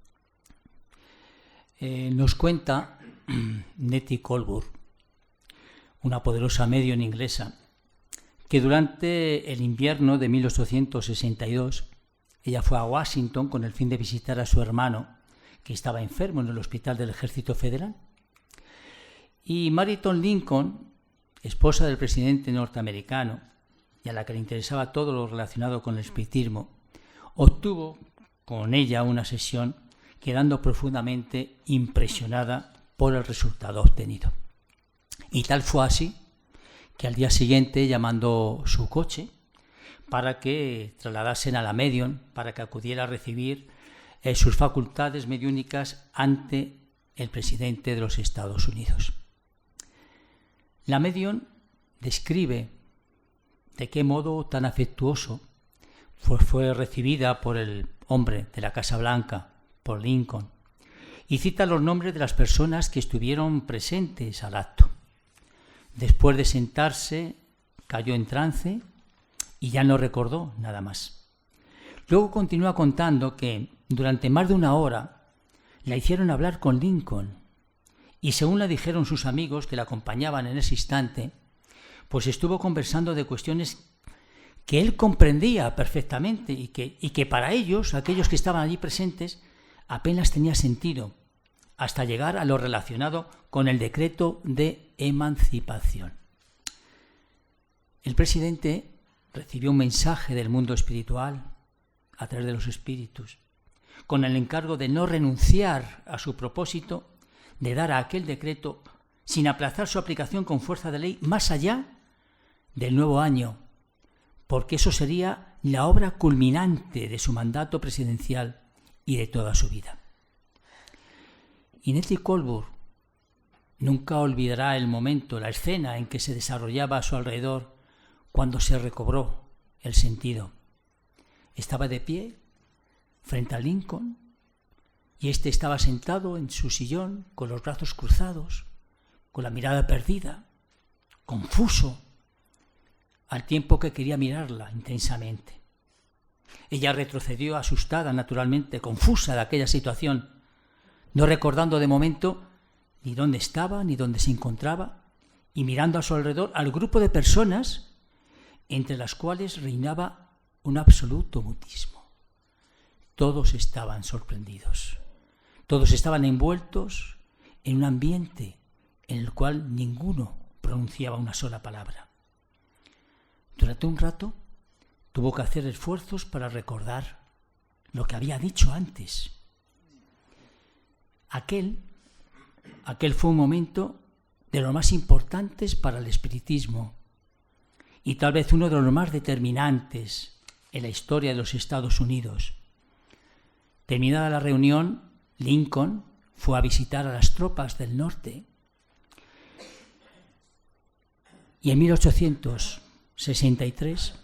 Nos cuenta Nettie Colbert una poderosa medium inglesa, que durante el invierno de 1862 ella fue a Washington con el fin de visitar a su hermano, que estaba enfermo en el Hospital del Ejército Federal. Y Mariton Lincoln, esposa del presidente norteamericano, y a la que le interesaba todo lo relacionado con el espiritismo, obtuvo con ella una sesión, quedando profundamente impresionada por el resultado obtenido. Y tal fue así que al día siguiente ella mandó su coche para que trasladasen a la medium, para que acudiera a recibir sus facultades mediúnicas ante el presidente de los Estados Unidos. La medium describe de qué modo tan afectuoso fue recibida por el hombre de la Casa Blanca, por Lincoln, y cita los nombres de las personas que estuvieron presentes al acto. Después de sentarse, cayó en trance y ya no recordó nada más. Luego continúa contando que durante más de una hora la hicieron hablar con Lincoln, y según le dijeron sus amigos que la acompañaban en ese instante, pues estuvo conversando de cuestiones que él comprendía perfectamente y que para ellos, aquellos que estaban allí presentes, apenas tenía sentido, hasta llegar a lo relacionado con el decreto de emancipación. El presidente recibió un mensaje del mundo espiritual a través de los espíritus, con el encargo de no renunciar a su propósito de dar a aquel decreto sin aplazar su aplicación con fuerza de ley más allá del nuevo año, porque eso sería la obra culminante de su mandato presidencial y de toda su vida. Y Nettie Colbert nunca olvidará el momento, la escena en que se desarrollaba a su alrededor cuando se recobró el sentido. Estaba de pie frente a Lincoln y éste estaba sentado en su sillón con los brazos cruzados, con la mirada perdida, confuso, al tiempo que quería mirarla intensamente. Ella retrocedió asustada, naturalmente, confusa de aquella situación, no recordando de momento ni dónde estaba, ni dónde se encontraba, y mirando a su alrededor al grupo de personas entre las cuales reinaba un absoluto mutismo. Todos estaban sorprendidos, todos estaban envueltos en un ambiente en el cual ninguno pronunciaba una sola palabra. Durante un rato tuvo que hacer esfuerzos para recordar lo que había dicho antes. Aquel fue un momento de los más importantes para el espiritismo y tal vez uno de los más determinantes en la historia de los Estados Unidos. Terminada la reunión, Lincoln fue a visitar a las tropas del norte y en 1863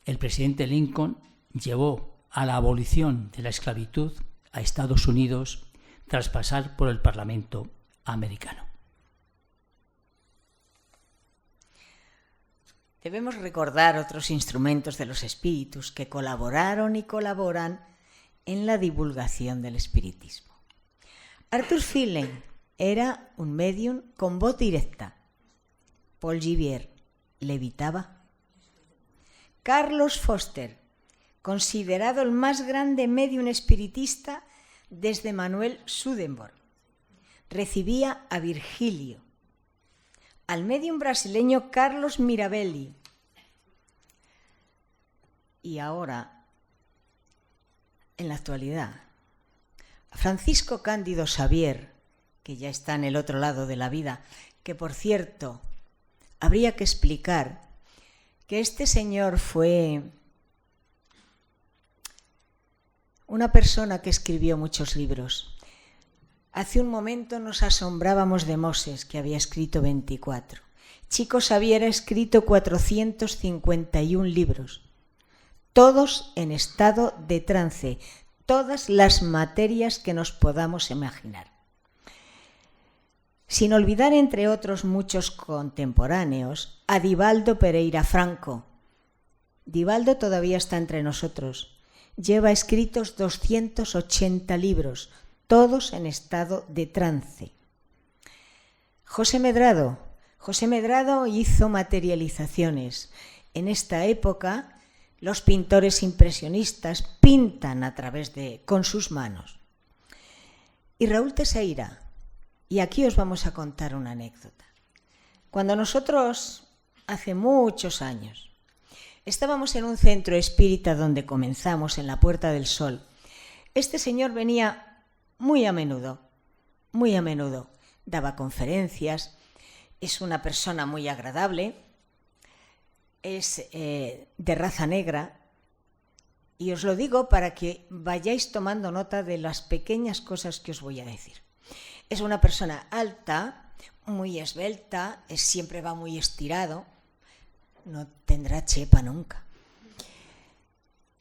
el presidente Lincoln llevó a la abolición de la esclavitud a Estados Unidos tras pasar por el Parlamento americano. Debemos recordar otros instrumentos de los espíritus que colaboraron y colaboran en la divulgación del espiritismo. Arthur Findlay era un médium con voz directa. Paul Givier levitaba. Carlos Foster, considerado el más grande médium espiritista desde Manuel Swedenborg, recibía a Virgilio. Al médium brasileño Carlos Mirabelli. Y ahora, en la actualidad, Francisco Cándido Xavier, que ya está en el otro lado de la vida, que por cierto, habría que explicar que este señor fue una persona que escribió muchos libros. Hace un momento nos asombrábamos de Moses, que había escrito 24. Chico Xavier ha escrito 451 libros, todos en estado de trance, todas las materias que nos podamos imaginar. Sin olvidar, entre otros muchos contemporáneos, a Divaldo Pereira Franco. Divaldo todavía está entre nosotros. Lleva escritos 280 libros, todos en estado de trance. José Medrado, José Medrado hizo materializaciones. En esta época, los pintores impresionistas pintan con sus manos. Y Raúl Teixeira, y aquí os vamos a contar una anécdota. Cuando nosotros, hace muchos años, estábamos en un centro espírita donde comenzamos, en la Puerta del Sol, este señor venía muy a menudo, daba conferencias, es una persona muy agradable, es de raza negra, y os lo digo para que vayáis tomando nota de las pequeñas cosas que os voy a decir. Es una persona alta, muy esbelta, siempre va muy estirado, no tendrá chepa nunca.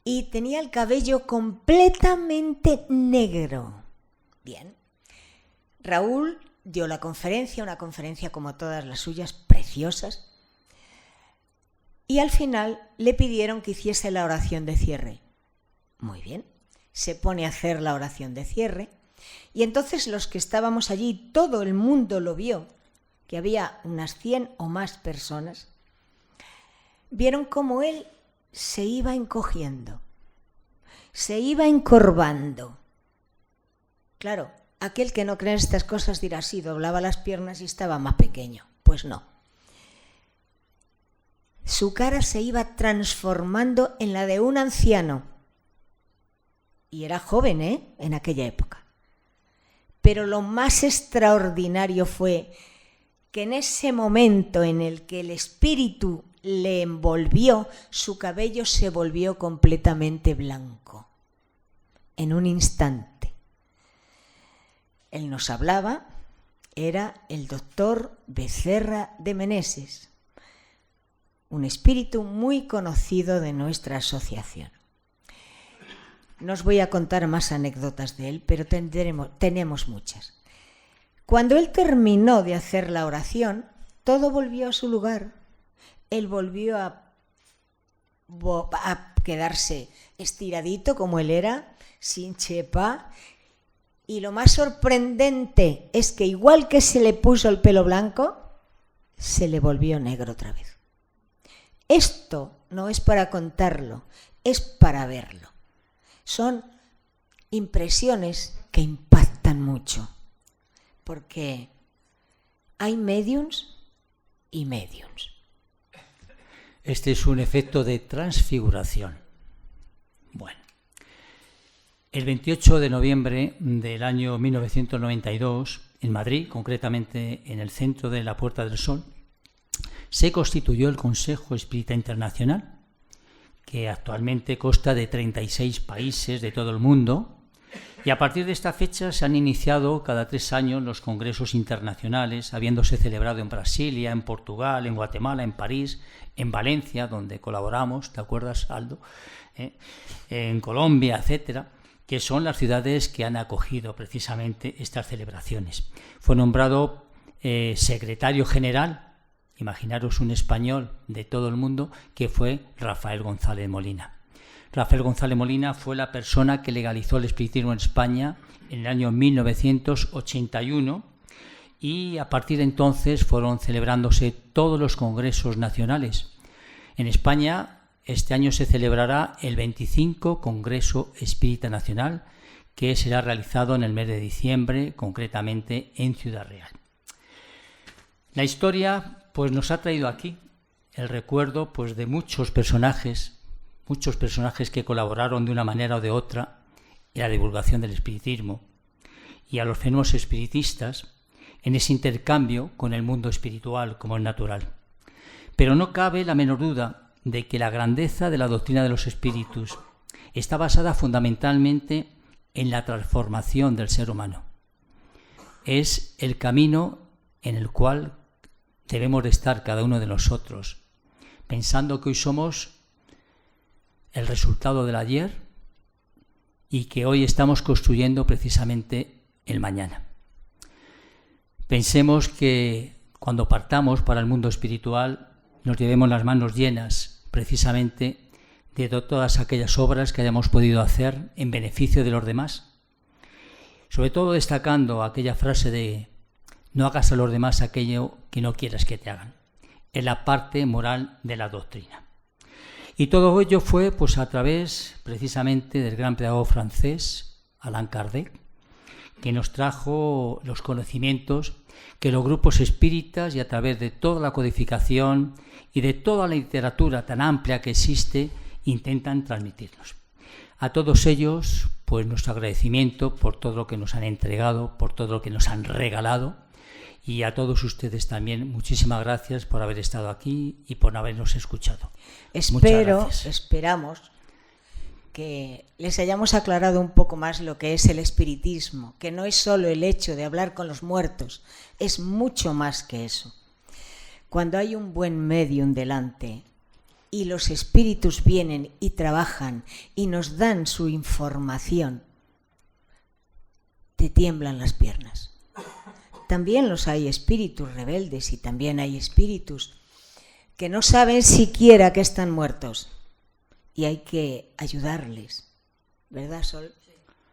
Y tenía el cabello completamente negro. Bien. Raúl dio la conferencia, una conferencia como todas las suyas, preciosas, y al final le pidieron que hiciese la oración de cierre. Muy bien, se pone a hacer la oración de cierre, y entonces los que estábamos allí, todo el mundo lo vio, que había unas 100 o más personas, vieron cómo él se iba encogiendo, se iba encorvando. Claro, aquel que no cree en estas cosas dirá, sí, doblaba las piernas y estaba más pequeño. Pues no. Su cara se iba transformando en la de un anciano. Y era joven, en aquella época. Pero lo más extraordinario fue que en ese momento en el que el espíritu le envolvió, su cabello se volvió completamente blanco. En un instante. Él nos hablaba, era el doctor Becerra de Meneses, un espíritu muy conocido de nuestra asociación. No os voy a contar más anécdotas de él, pero tenemos muchas. Cuando él terminó de hacer la oración, todo volvió a su lugar. Él volvió a quedarse estiradito como él era, sin chepa. Y lo más sorprendente es que igual que se le puso el pelo blanco, se le volvió negro otra vez. Esto no es para contarlo, es para verlo. Son impresiones que impactan mucho, porque hay médiums y médiums. Este es un efecto de transfiguración. Bueno, el 28 de noviembre del año 1992, en Madrid, concretamente en el centro de la Puerta del Sol, se constituyó el Consejo Espírita Internacional, que actualmente consta de 36 países de todo el mundo, y a partir de esta fecha se han iniciado cada 3 años los congresos internacionales, habiéndose celebrado en Brasilia, en Portugal, en Guatemala, en París, en Valencia, donde colaboramos, ¿te acuerdas, Aldo? En Colombia, etcétera, que son las ciudades que han acogido precisamente estas celebraciones. Fue nombrado secretario general, imaginaros un español de todo el mundo, que fue Rafael González Molina. Rafael González Molina fue la persona que legalizó el espiritismo en España en el año 1981 y a partir de entonces fueron celebrándose todos los congresos nacionales. En España este año se celebrará el 25 Congreso Espírita Nacional, que será realizado en el mes de diciembre, concretamente en Ciudad Real. La historia pues nos ha traído aquí el recuerdo pues de muchos personajes que colaboraron de una manera o de otra en la divulgación del espiritismo y a los fenómenos espiritistas en ese intercambio con el mundo espiritual como es natural. Pero no cabe la menor duda de que la grandeza de la doctrina de los espíritus está basada fundamentalmente en la transformación del ser humano. Es el camino en el cual debemos de estar cada uno de nosotros, pensando que hoy somos el resultado del ayer y que hoy estamos construyendo precisamente el mañana. Pensemos que cuando partamos para el mundo espiritual nos llevemos las manos llenas precisamente de todas aquellas obras que hayamos podido hacer en beneficio de los demás, sobre todo destacando aquella frase de no hagas a los demás aquello que no quieras que te hagan. Es la parte moral de la doctrina. Y todo ello fue pues a través precisamente del gran pedagogo francés Allan Kardec, que nos trajo los conocimientos que los grupos espíritas, y a través de toda la codificación y de toda la literatura tan amplia que existe, intentan transmitirnos. A todos ellos, pues nuestro agradecimiento por todo lo que nos han entregado, por todo lo que nos han regalado, y a todos ustedes también muchísimas gracias por haber estado aquí y por habernos escuchado. Esperamos que les hayamos aclarado un poco más lo que es el espiritismo, que no es solo el hecho de hablar con los muertos, es mucho más que eso. Cuando hay un buen medium delante y los espíritus vienen y trabajan y nos dan su información, te tiemblan las piernas. También los hay espíritus rebeldes y también hay espíritus que no saben siquiera que están muertos. Y hay que ayudarles, ¿verdad, Sol? Sí.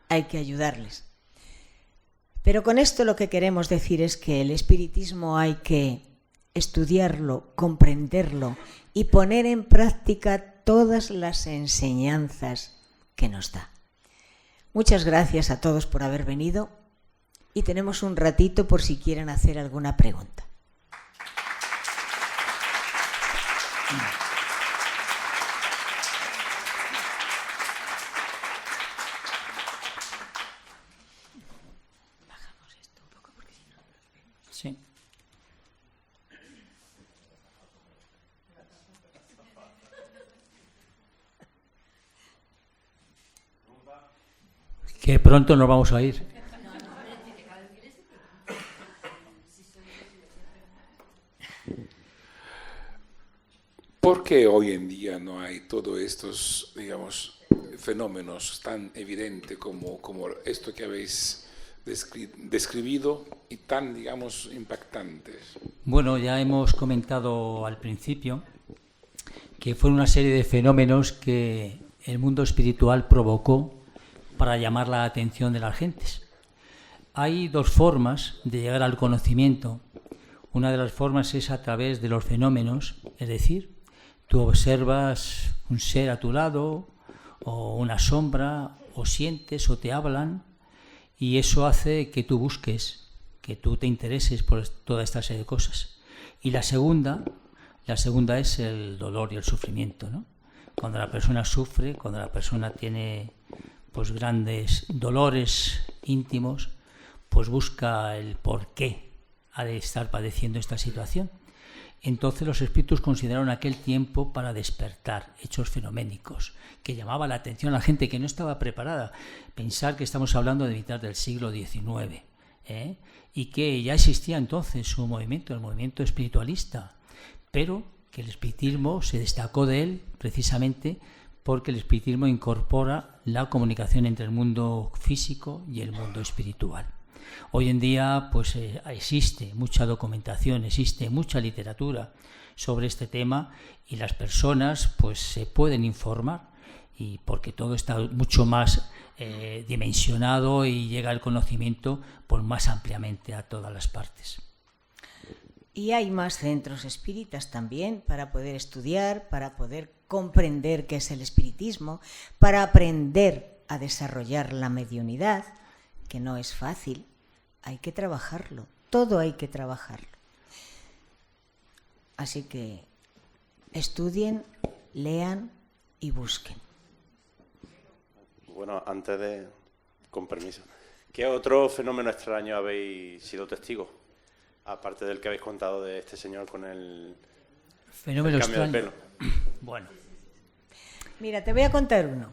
Hay que ayudarles. Pero con esto lo que queremos decir es que el espiritismo hay que estudiarlo, comprenderlo y poner en práctica todas las enseñanzas que nos da. Muchas gracias a todos por haber venido y tenemos un ratito por si quieren hacer alguna pregunta. Sí. Que pronto nos vamos a ir. ¿Por qué hoy en día no hay todos estos, digamos, fenómenos tan evidentes como esto que habéis describido y tan, digamos, impactantes? Bueno, ya hemos comentado al principio que fue una serie de fenómenos que el mundo espiritual provocó para llamar la atención de las gentes. Hay dos formas de llegar al conocimiento. Una de las formas es a través de los fenómenos, es decir, tú observas un ser a tu lado o una sombra, o sientes o te hablan, y eso hace que tú busques, que tú te intereses por toda esta serie de cosas. Y la segunda es el dolor y el sufrimiento, ¿no? Cuando la persona sufre, cuando la persona tiene pues grandes dolores íntimos, pues busca el por qué ha de estar padeciendo esta situación. Entonces los espíritus consideraron aquel tiempo para despertar hechos fenoménicos que llamaban la atención a la gente que no estaba preparada. Pensar que estamos hablando de mitad del siglo XIX, y que ya existía entonces un movimiento, el movimiento espiritualista, pero que el espiritismo se destacó de él precisamente porque el espiritismo incorpora la comunicación entre el mundo físico y el mundo espiritual. Hoy en día pues existe mucha documentación, existe mucha literatura sobre este tema y las personas pues se pueden informar, y porque todo está mucho más dimensionado y llega el conocimiento pues más ampliamente a todas las partes. Y hay más centros espíritas también para poder estudiar, para poder comprender qué es el espiritismo, para aprender a desarrollar la mediunidad, que no es fácil. Hay que trabajarlo, todo hay que trabajarlo. Así que estudien, lean y busquen. Bueno, antes de... con permiso. ¿Qué otro fenómeno extraño habéis sido testigos? Aparte del que habéis contado de este señor con el fenómeno cambio extraño. de pelo. Bueno. Mira, te voy a contar uno.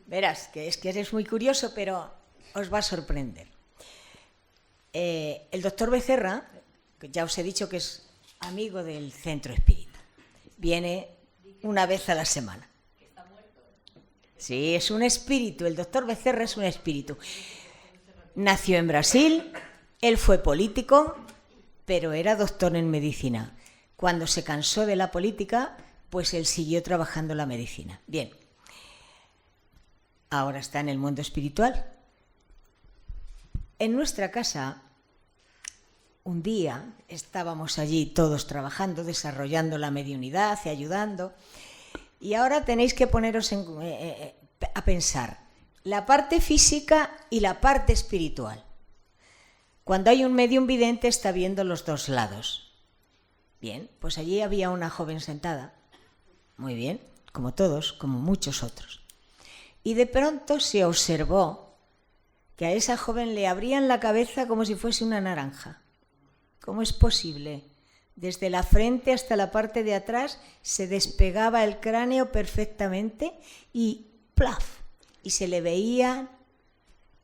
Verás, que eres muy curioso, pero os va a sorprender. El doctor Becerra, que ya os he dicho que es amigo del Centro Espírita, viene una vez a la semana. Sí, es un espíritu, el doctor Becerra es un espíritu. Nació en Brasil, él fue político, pero era doctor en medicina. Cuando se cansó de la política, pues él siguió trabajando la medicina. Bien, ahora está en el mundo espiritual. En nuestra casa un día estábamos allí todos trabajando, desarrollando la mediunidad y ayudando, y ahora tenéis que poneros a pensar la parte física y la parte espiritual. Cuando hay un medium vidente está viendo los dos lados. Bien, pues allí había una joven sentada, muy bien, como todos, como muchos otros. Y de pronto se observó que a esa joven le abrían la cabeza como si fuese una naranja. ¿Cómo es posible? Desde la frente hasta la parte de atrás se despegaba el cráneo perfectamente y ¡plaf! Y se le veía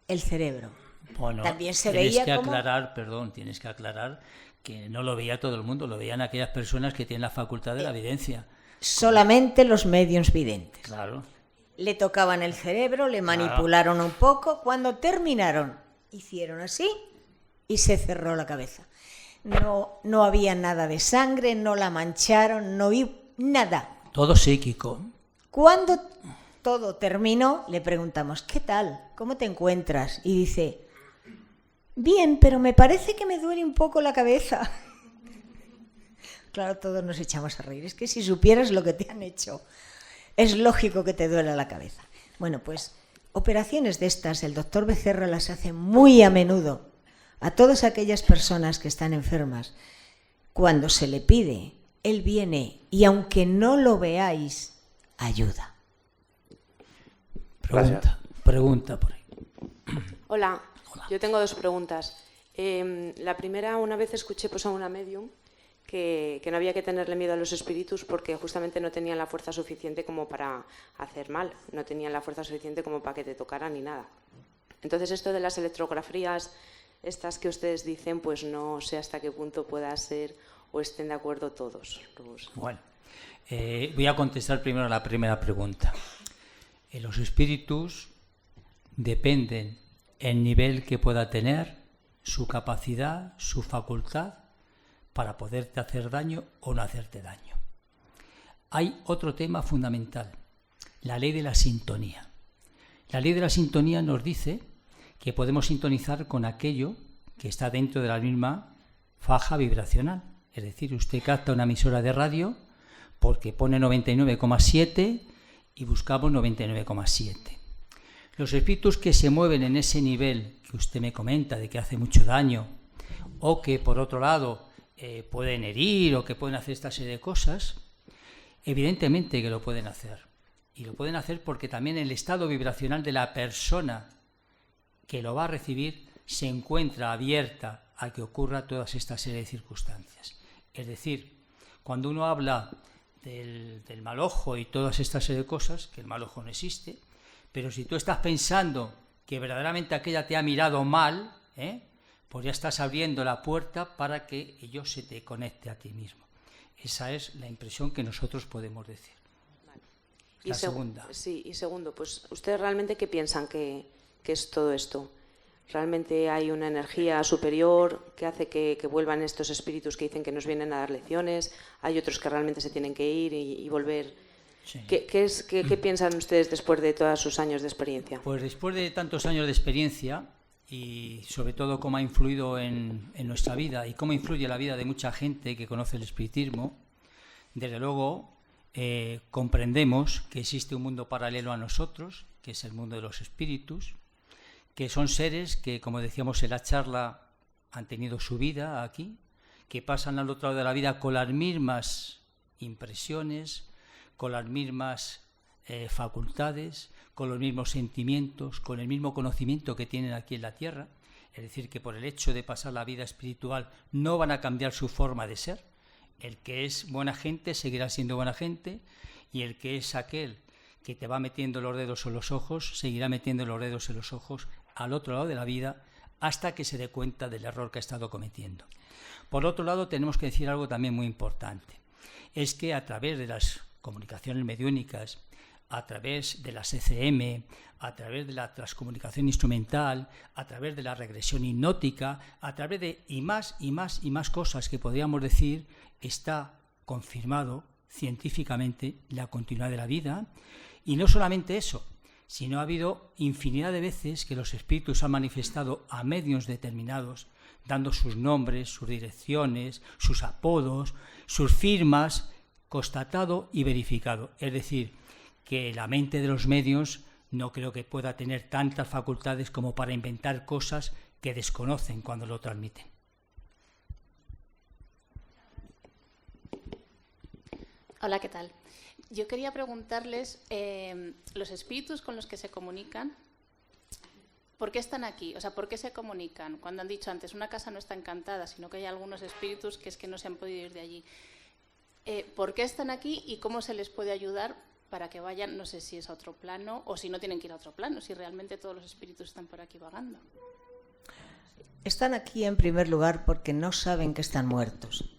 el cerebro. Bueno, también se tienes veía que como... aclarar, tienes que aclarar que no lo veía todo el mundo, lo veían aquellas personas que tienen la facultad de la evidencia. Solamente los mediums videntes. Claro. Le tocaban el cerebro, le manipularon un poco. Cuando terminaron, hicieron así y se cerró la cabeza. No había nada de sangre, no la mancharon, no vi nada. Todo psíquico. Cuando todo terminó, le preguntamos, ¿qué tal? ¿Cómo te encuentras? Y dice, bien, pero me parece que me duele un poco la cabeza. Claro, todos nos echamos a reír. Es que si supieras lo que te han hecho, es lógico que te duela la cabeza. Bueno, pues operaciones de estas, el doctor Becerra las hace muy a menudo a todas aquellas personas que están enfermas. Cuando se le pide, él viene y aunque no lo veáis, ayuda. Pregunta por ahí. Hola, yo tengo dos preguntas. La primera, una vez escuché a una medium que no había que tenerle miedo a los espíritus porque justamente no tenían la fuerza suficiente como para hacer mal, no tenían la fuerza suficiente como para que te tocaran ni nada. Entonces esto de las electrografías, estas que ustedes dicen, pues no sé hasta qué punto pueda ser o estén de acuerdo todos. Bueno, voy a contestar primero la primera pregunta. Los espíritus dependen el nivel que pueda tener, su capacidad, su facultad para poderte hacer daño o no hacerte daño. Hay otro tema fundamental, la ley de la sintonía. La ley de la sintonía nos dice que podemos sintonizar con aquello que está dentro de la misma faja vibracional. Es decir, usted capta una emisora de radio porque pone 99,7 y buscamos 99,7. Los espíritus que se mueven en ese nivel que usted me comenta de que hace mucho daño o que por otro lado pueden herir o que pueden hacer esta serie de cosas, evidentemente que lo pueden hacer. Y lo pueden hacer porque también el estado vibracional de la persona que lo va a recibir se encuentra abierta a que ocurra todas esta serie de circunstancias. Es decir, cuando uno habla del mal ojo y todas estas serie de cosas, que el mal ojo no existe, pero si tú estás pensando que verdaderamente aquella te ha mirado mal, pues ya estás abriendo la puerta para que ello se te conecte a ti mismo. Esa es la impresión que nosotros podemos decir. Vale. La segunda. Sí, y segundo, pues ustedes realmente ¿qué piensan que es todo esto? ¿Realmente hay una energía superior que hace que vuelvan estos espíritus que dicen que nos vienen a dar lecciones? ¿Hay otros que realmente se tienen que ir y volver? Sí. ¿Qué piensan ustedes después de todos sus años de experiencia? Pues después de tantos años de experiencia y sobre todo cómo ha influido en nuestra vida y cómo influye en la vida de mucha gente que conoce el espiritismo, desde luego comprendemos que existe un mundo paralelo a nosotros, que es el mundo de los espíritus, que son seres que, como decíamos en la charla, han tenido su vida aquí, que pasan al otro lado de la vida con las mismas impresiones, con las mismas facultades, con los mismos sentimientos, con el mismo conocimiento que tienen aquí en la Tierra. Es decir, que por el hecho de pasar la vida espiritual no van a cambiar su forma de ser. El que es buena gente seguirá siendo buena gente y el que es aquel que te va metiendo los dedos en los ojos seguirá metiendo los dedos en los ojos al otro lado de la vida hasta que se dé cuenta del error que ha estado cometiendo. Por otro lado, tenemos que decir algo también muy importante. Es que a través de las comunicaciones mediúnicas, a través de las ECM, a través de la transcomunicación instrumental, a través de la regresión hipnótica, a través de y más cosas que podríamos decir, está confirmado científicamente la continuidad de la vida. Y no solamente eso, sino ha habido infinidad de veces que los espíritus han manifestado a medios determinados, dando sus nombres, sus direcciones, sus apodos, sus firmas, constatado y verificado. Es decir, que la mente de los medios no creo que pueda tener tantas facultades como para inventar cosas que desconocen cuando lo transmiten. Hola, ¿qué tal? Yo quería preguntarles, los espíritus con los que se comunican, ¿por qué están aquí? O sea, ¿por qué se comunican? Cuando han dicho antes, una casa no está encantada, sino que hay algunos espíritus que es que no se han podido ir de allí. ¿Por qué están aquí y cómo se les puede ayudar para que vayan, no sé si es a otro plano o si no tienen que ir a otro plano, si realmente todos los espíritus están por aquí vagando? Están aquí en primer lugar porque no saben que están muertos.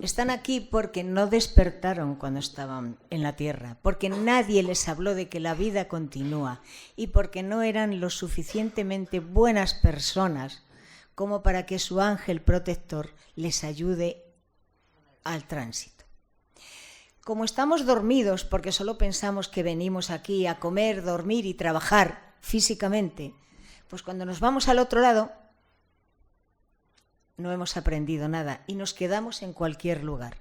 Están aquí porque no despertaron cuando estaban en la tierra, porque nadie les habló de que la vida continúa y porque no eran lo suficientemente buenas personas como para que su ángel protector les ayude al tránsito. Como estamos dormidos porque solo pensamos que venimos aquí a comer, dormir y trabajar físicamente, pues cuando nos vamos al otro lado no hemos aprendido nada y nos quedamos en cualquier lugar.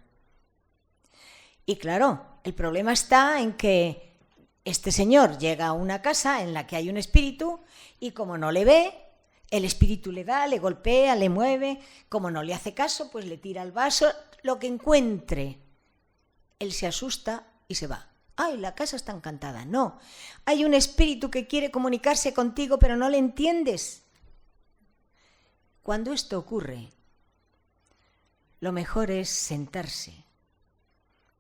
Y claro, el problema está en que este señor llega a una casa en la que hay un espíritu y como no le ve, el espíritu le da, le golpea, le mueve, como no le hace caso, pues le tira el vaso, lo que encuentre. Él se asusta y se va. ¡Ay, la casa está encantada! No, hay un espíritu que quiere comunicarse contigo, pero no le entiendes. Cuando esto ocurre, lo mejor es sentarse,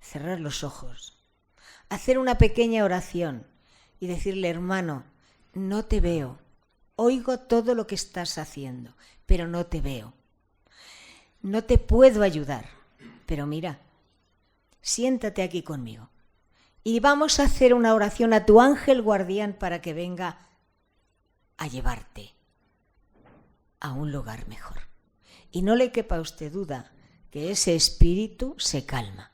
cerrar los ojos, hacer una pequeña oración y decirle, hermano, no te veo, oigo todo lo que estás haciendo, pero no te veo. No te puedo ayudar, pero mira, siéntate aquí conmigo y vamos a hacer una oración a tu ángel guardián para que venga a llevarte a un lugar mejor. Y no le quepa a usted duda que ese espíritu se calma.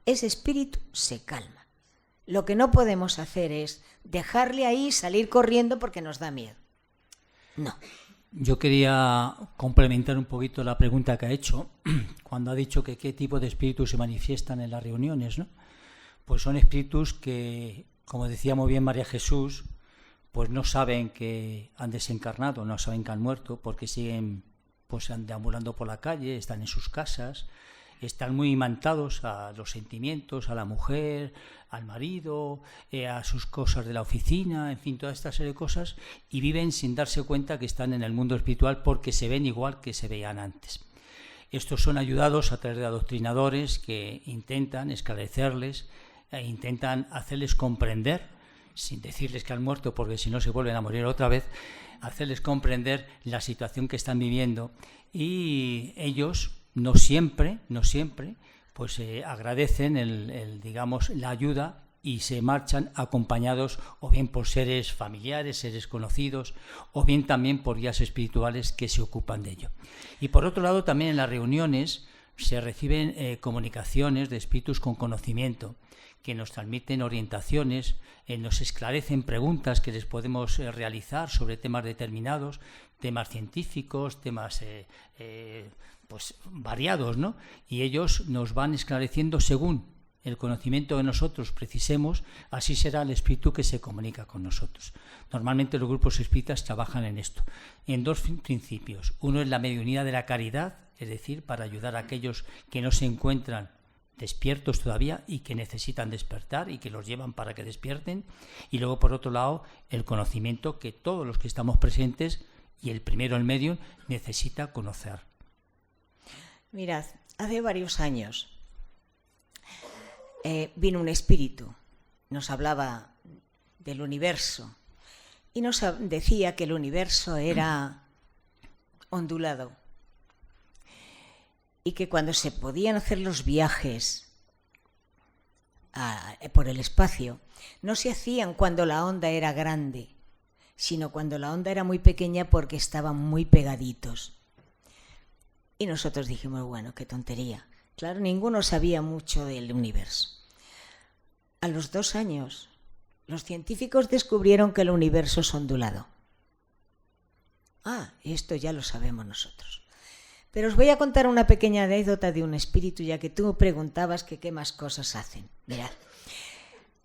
Ese espíritu se calma. Lo que no podemos hacer es dejarle ahí, salir corriendo porque nos da miedo. No. Yo quería complementar un poquito la pregunta que ha hecho cuando ha dicho que qué tipo de espíritus se manifiestan en las reuniones, ¿no? Pues son espíritus que, como decía muy bien María Jesús, pues no saben que han desencarnado, no saben que han muerto, porque siguen pues deambulando por la calle, están en sus casas, están muy imantados a los sentimientos, a la mujer, al marido, a sus cosas de la oficina, en fin, toda esta serie de cosas, y viven sin darse cuenta que están en el mundo espiritual porque se ven igual que se veían antes. Estos son ayudados a través de adoctrinadores que intentan esclarecerles, intentan hacerles comprender, sin decirles que han muerto porque si no se vuelven a morir otra vez, hacerles comprender la situación que están viviendo y ellos no siempre, pues agradecen digamos, la ayuda y se marchan acompañados o bien por seres familiares, seres conocidos o bien también por guías espirituales que se ocupan de ello. Y por otro lado también en las reuniones se reciben comunicaciones de espíritus con conocimiento que nos transmiten orientaciones, nos esclarecen preguntas que les podemos realizar sobre temas determinados, temas científicos, temas pues variados, ¿no? Y ellos nos van esclareciendo según el conocimiento que nosotros precisemos, así será el espíritu que se comunica con nosotros. Normalmente los grupos espíritas trabajan en esto, en dos principios. Uno es la mediunidad de la caridad, es decir, para ayudar a aquellos que no se encuentran despiertos todavía y que necesitan despertar y que los llevan para que despierten. Y luego, por otro lado, el conocimiento que todos los que estamos presentes y el primero, el medio, necesita conocer. Mirad, hace varios años vino un espíritu, nos hablaba del universo y nos decía que el universo era ondulado y que cuando se podían hacer los viajes por el espacio no se hacían cuando la onda era grande, sino cuando la onda era muy pequeña porque estaban muy pegaditos. Y nosotros dijimos, bueno, qué tontería. Claro, ninguno sabía mucho del universo. A los 2 años, Los científicos descubrieron que el universo es ondulado. Ah, esto ya lo sabemos nosotros. Pero os voy a contar una pequeña anécdota de un espíritu, ya que tú preguntabas que qué más cosas hacen. Mirad,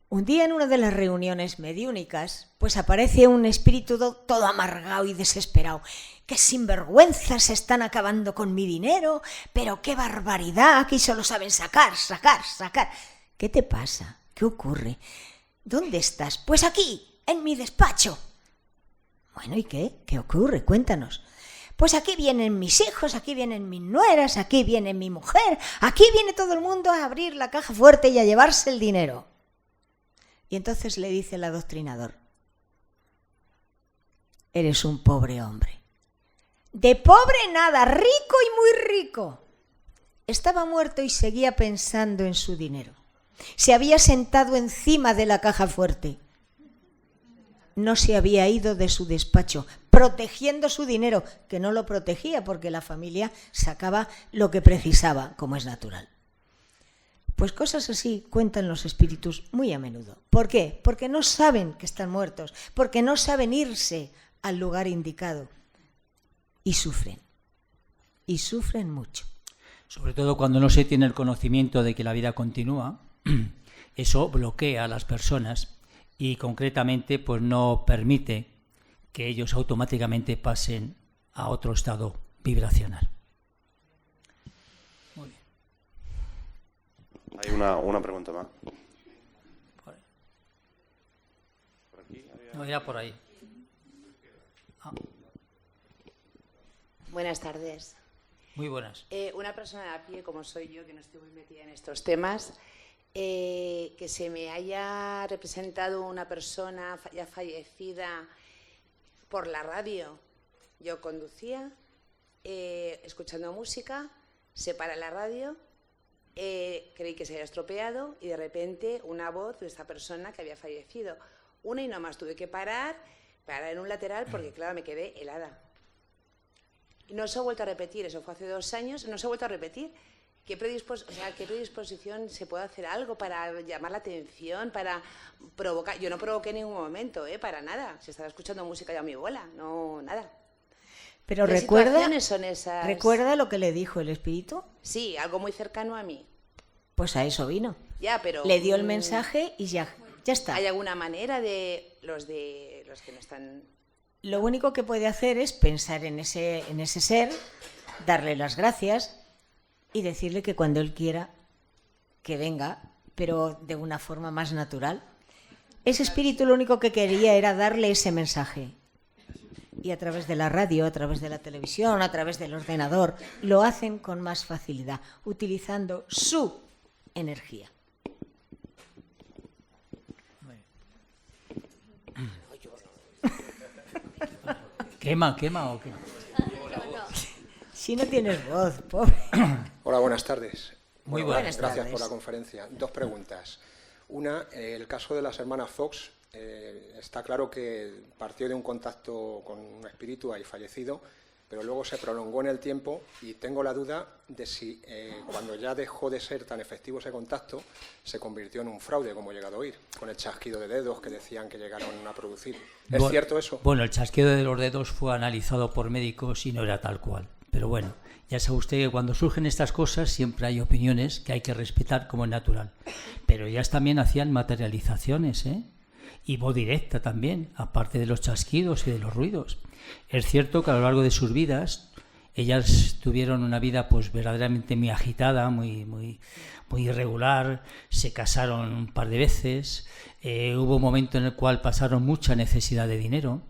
un día en una de las reuniones mediúnicas, pues aparece un espíritu todo amargado y desesperado. ¡Qué sinvergüenzas están acabando con mi dinero! ¡Pero qué barbaridad! Aquí solo saben sacar, sacar, sacar. ¿Qué te pasa? ¿Qué ocurre? ¿Dónde estás? Pues aquí, en mi despacho. Bueno, ¿y qué? ¿Qué ocurre? Cuéntanos. Pues aquí vienen mis hijos, aquí vienen mis nueras, aquí viene mi mujer, aquí viene todo el mundo a abrir la caja fuerte y a llevarse el dinero. Y entonces le dice el adoctrinador: eres un pobre hombre. De pobre nada, rico y muy rico. Estaba muerto y seguía pensando en su dinero. Se había sentado encima de la caja fuerte. No se había ido de su despacho, protegiendo su dinero, que no lo protegía porque la familia sacaba lo que precisaba, como es natural. Pues cosas así cuentan los espíritus muy a menudo. ¿Por qué? Porque no saben que están muertos, porque no saben irse al lugar indicado. Y sufren mucho. Sobre todo cuando no se tiene el conocimiento de que la vida continúa, eso bloquea a las personas y concretamente pues no permite que ellos automáticamente pasen a otro estado vibracional. Muy bien. Hay una pregunta más. ¿Por aquí? No, ya por ahí. Buenas tardes. Muy buenas. Una persona de a pie, como soy yo, que no estoy muy metida en estos temas, que se me haya representado una persona ya fallecida por la radio. Yo conducía, escuchando música, se para la radio, creí que se había estropeado y de repente una voz de esta persona que había fallecido. Una y no más, tuve que parar en un lateral porque, claro, me quedé helada. Y no se ha vuelto a repetir, eso fue hace 2 años, no se ha vuelto a repetir. ¿Qué predisposición se puede hacer algo para llamar la atención, para provocar? Yo no provoqué en ningún momento, para nada. Se estaba escuchando música ya a mi abuela, no, nada. Pero ¿Qué situaciones son esas? ¿Recuerda lo que le dijo el espíritu? Sí, algo muy cercano a mí. Pues a eso vino. Ya, pero le dio el mensaje y ya está. ¿Hay alguna manera de los que no están...? Lo único que puede hacer es pensar en ese ser, darle las gracias y decirle que cuando él quiera que venga, pero de una forma más natural. Ese espíritu lo único que quería era darle ese mensaje. Y a través de la radio, a través de la televisión, a través del ordenador, lo hacen con más facilidad, utilizando su energía. ¿Quema o qué? Si no tienes voz, pobre. Hola, buenas tardes. Muy buenas Gracias tardes. por la conferencia. 2 preguntas. Una, el caso de las hermanas Fox, está claro que partió de un contacto con un espíritu ahí fallecido, pero luego se prolongó en el tiempo y tengo la duda de si cuando ya dejó de ser tan efectivo ese contacto, se convirtió en un fraude, como he llegado a oír, con el chasquido de dedos que decían que llegaron a producir. ¿Es cierto eso? Bueno, el chasquido de los dedos fue analizado por médicos y no era tal cual. Pero bueno, ya sabe usted que cuando surgen estas cosas siempre hay opiniones que hay que respetar como es natural. Pero ellas también hacían materializaciones, y voz directa también, aparte de los chasquidos y de los ruidos. Es cierto que a lo largo de sus vidas ellas tuvieron una vida pues verdaderamente muy agitada, muy irregular, se casaron un par de veces, hubo un momento en el cual pasaron mucha necesidad de dinero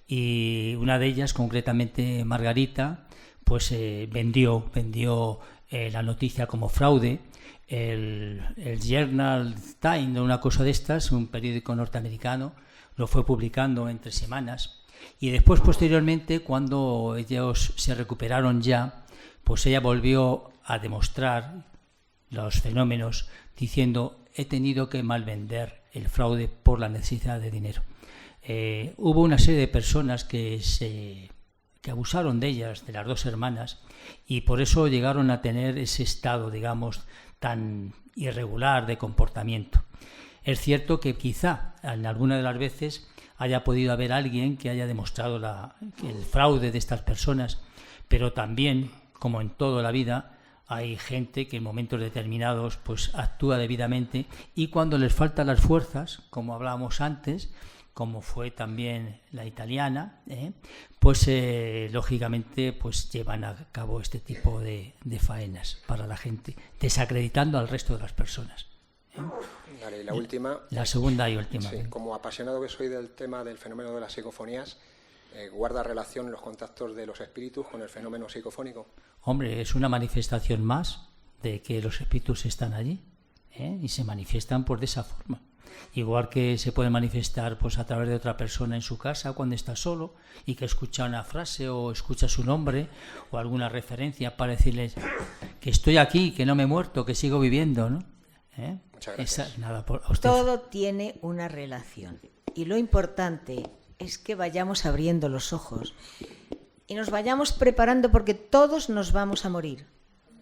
y una de ellas, concretamente Margarita, pues vendió la noticia como fraude. El Journal Times, una cosa de estas, un periódico norteamericano, lo fue publicando entre semanas. Y después, posteriormente, cuando ellos se recuperaron ya, pues ella volvió a demostrar los fenómenos diciendo: he tenido que malvender el fraude por la necesidad de dinero. Hubo una serie de personas que abusaron de ellas, de las 2 hermanas, y por eso llegaron a tener ese estado, digamos, tan irregular de comportamiento. Es cierto que quizá en alguna de las veces haya podido haber alguien que haya demostrado el fraude de estas personas, pero también, como en toda la vida, hay gente que en momentos determinados pues actúa debidamente, y cuando les faltan las fuerzas, como hablábamos antes, como fue también la italiana, pues lógicamente pues llevan a cabo este tipo de faenas para la gente, desacreditando al resto de las personas. Vale, y la última. La segunda y última. Sí, como apasionado que soy del tema del fenómeno de las psicofonías, ¿guarda relación los contactos de los espíritus con el fenómeno psicofónico? Hombre, es una manifestación más de que los espíritus están allí, y se manifiestan pues de esa forma. Igual que se puede manifestar pues a través de otra persona en su casa cuando está solo y que escucha una frase o escucha su nombre o alguna referencia para decirles que estoy aquí, que no me he muerto, que sigo viviendo, ¿no? Muchas gracias. Nada, a usted. Todo tiene una relación y lo importante es que vayamos abriendo los ojos y nos vayamos preparando, porque todos nos vamos a morir.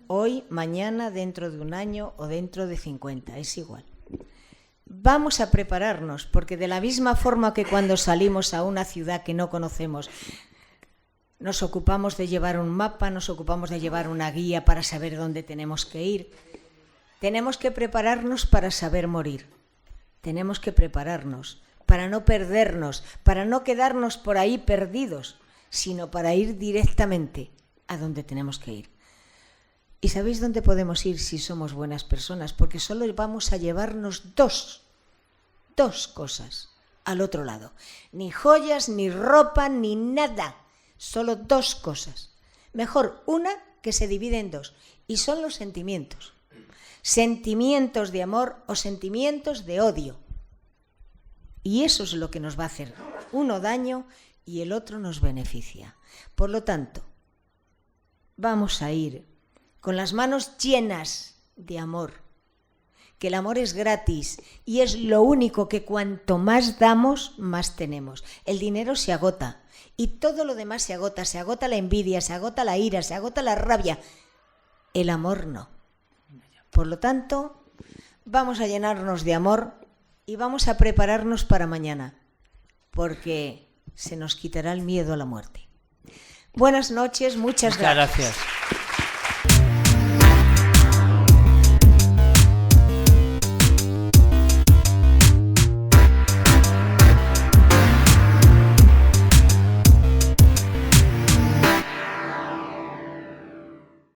Hoy, mañana, dentro de un año o dentro de 50, es igual. Vamos a prepararnos, porque de la misma forma que cuando salimos a una ciudad que no conocemos, nos ocupamos de llevar un mapa, nos ocupamos de llevar una guía para saber dónde tenemos que ir, tenemos que prepararnos para saber morir. Tenemos que prepararnos para no perdernos, para no quedarnos por ahí perdidos, sino para ir directamente a donde tenemos que ir. ¿Y sabéis dónde podemos ir si somos buenas personas? Porque solo vamos a llevarnos dos cosas al otro lado. Ni joyas, ni ropa, ni nada. Solo dos cosas. Mejor una que se divide en dos. Y son los sentimientos. Sentimientos de amor o sentimientos de odio. Y eso es lo que nos va a hacer uno daño y el otro nos beneficia. Por lo tanto, vamos a ir con las manos llenas de amor, que el amor es gratis y es lo único que cuanto más damos, más tenemos. El dinero se agota y todo lo demás se agota la envidia, se agota la ira, se agota la rabia. El amor no. Por lo tanto, vamos a llenarnos de amor y vamos a prepararnos para mañana, porque se nos quitará el miedo a la muerte. Buenas noches, muchas gracias. Gracias.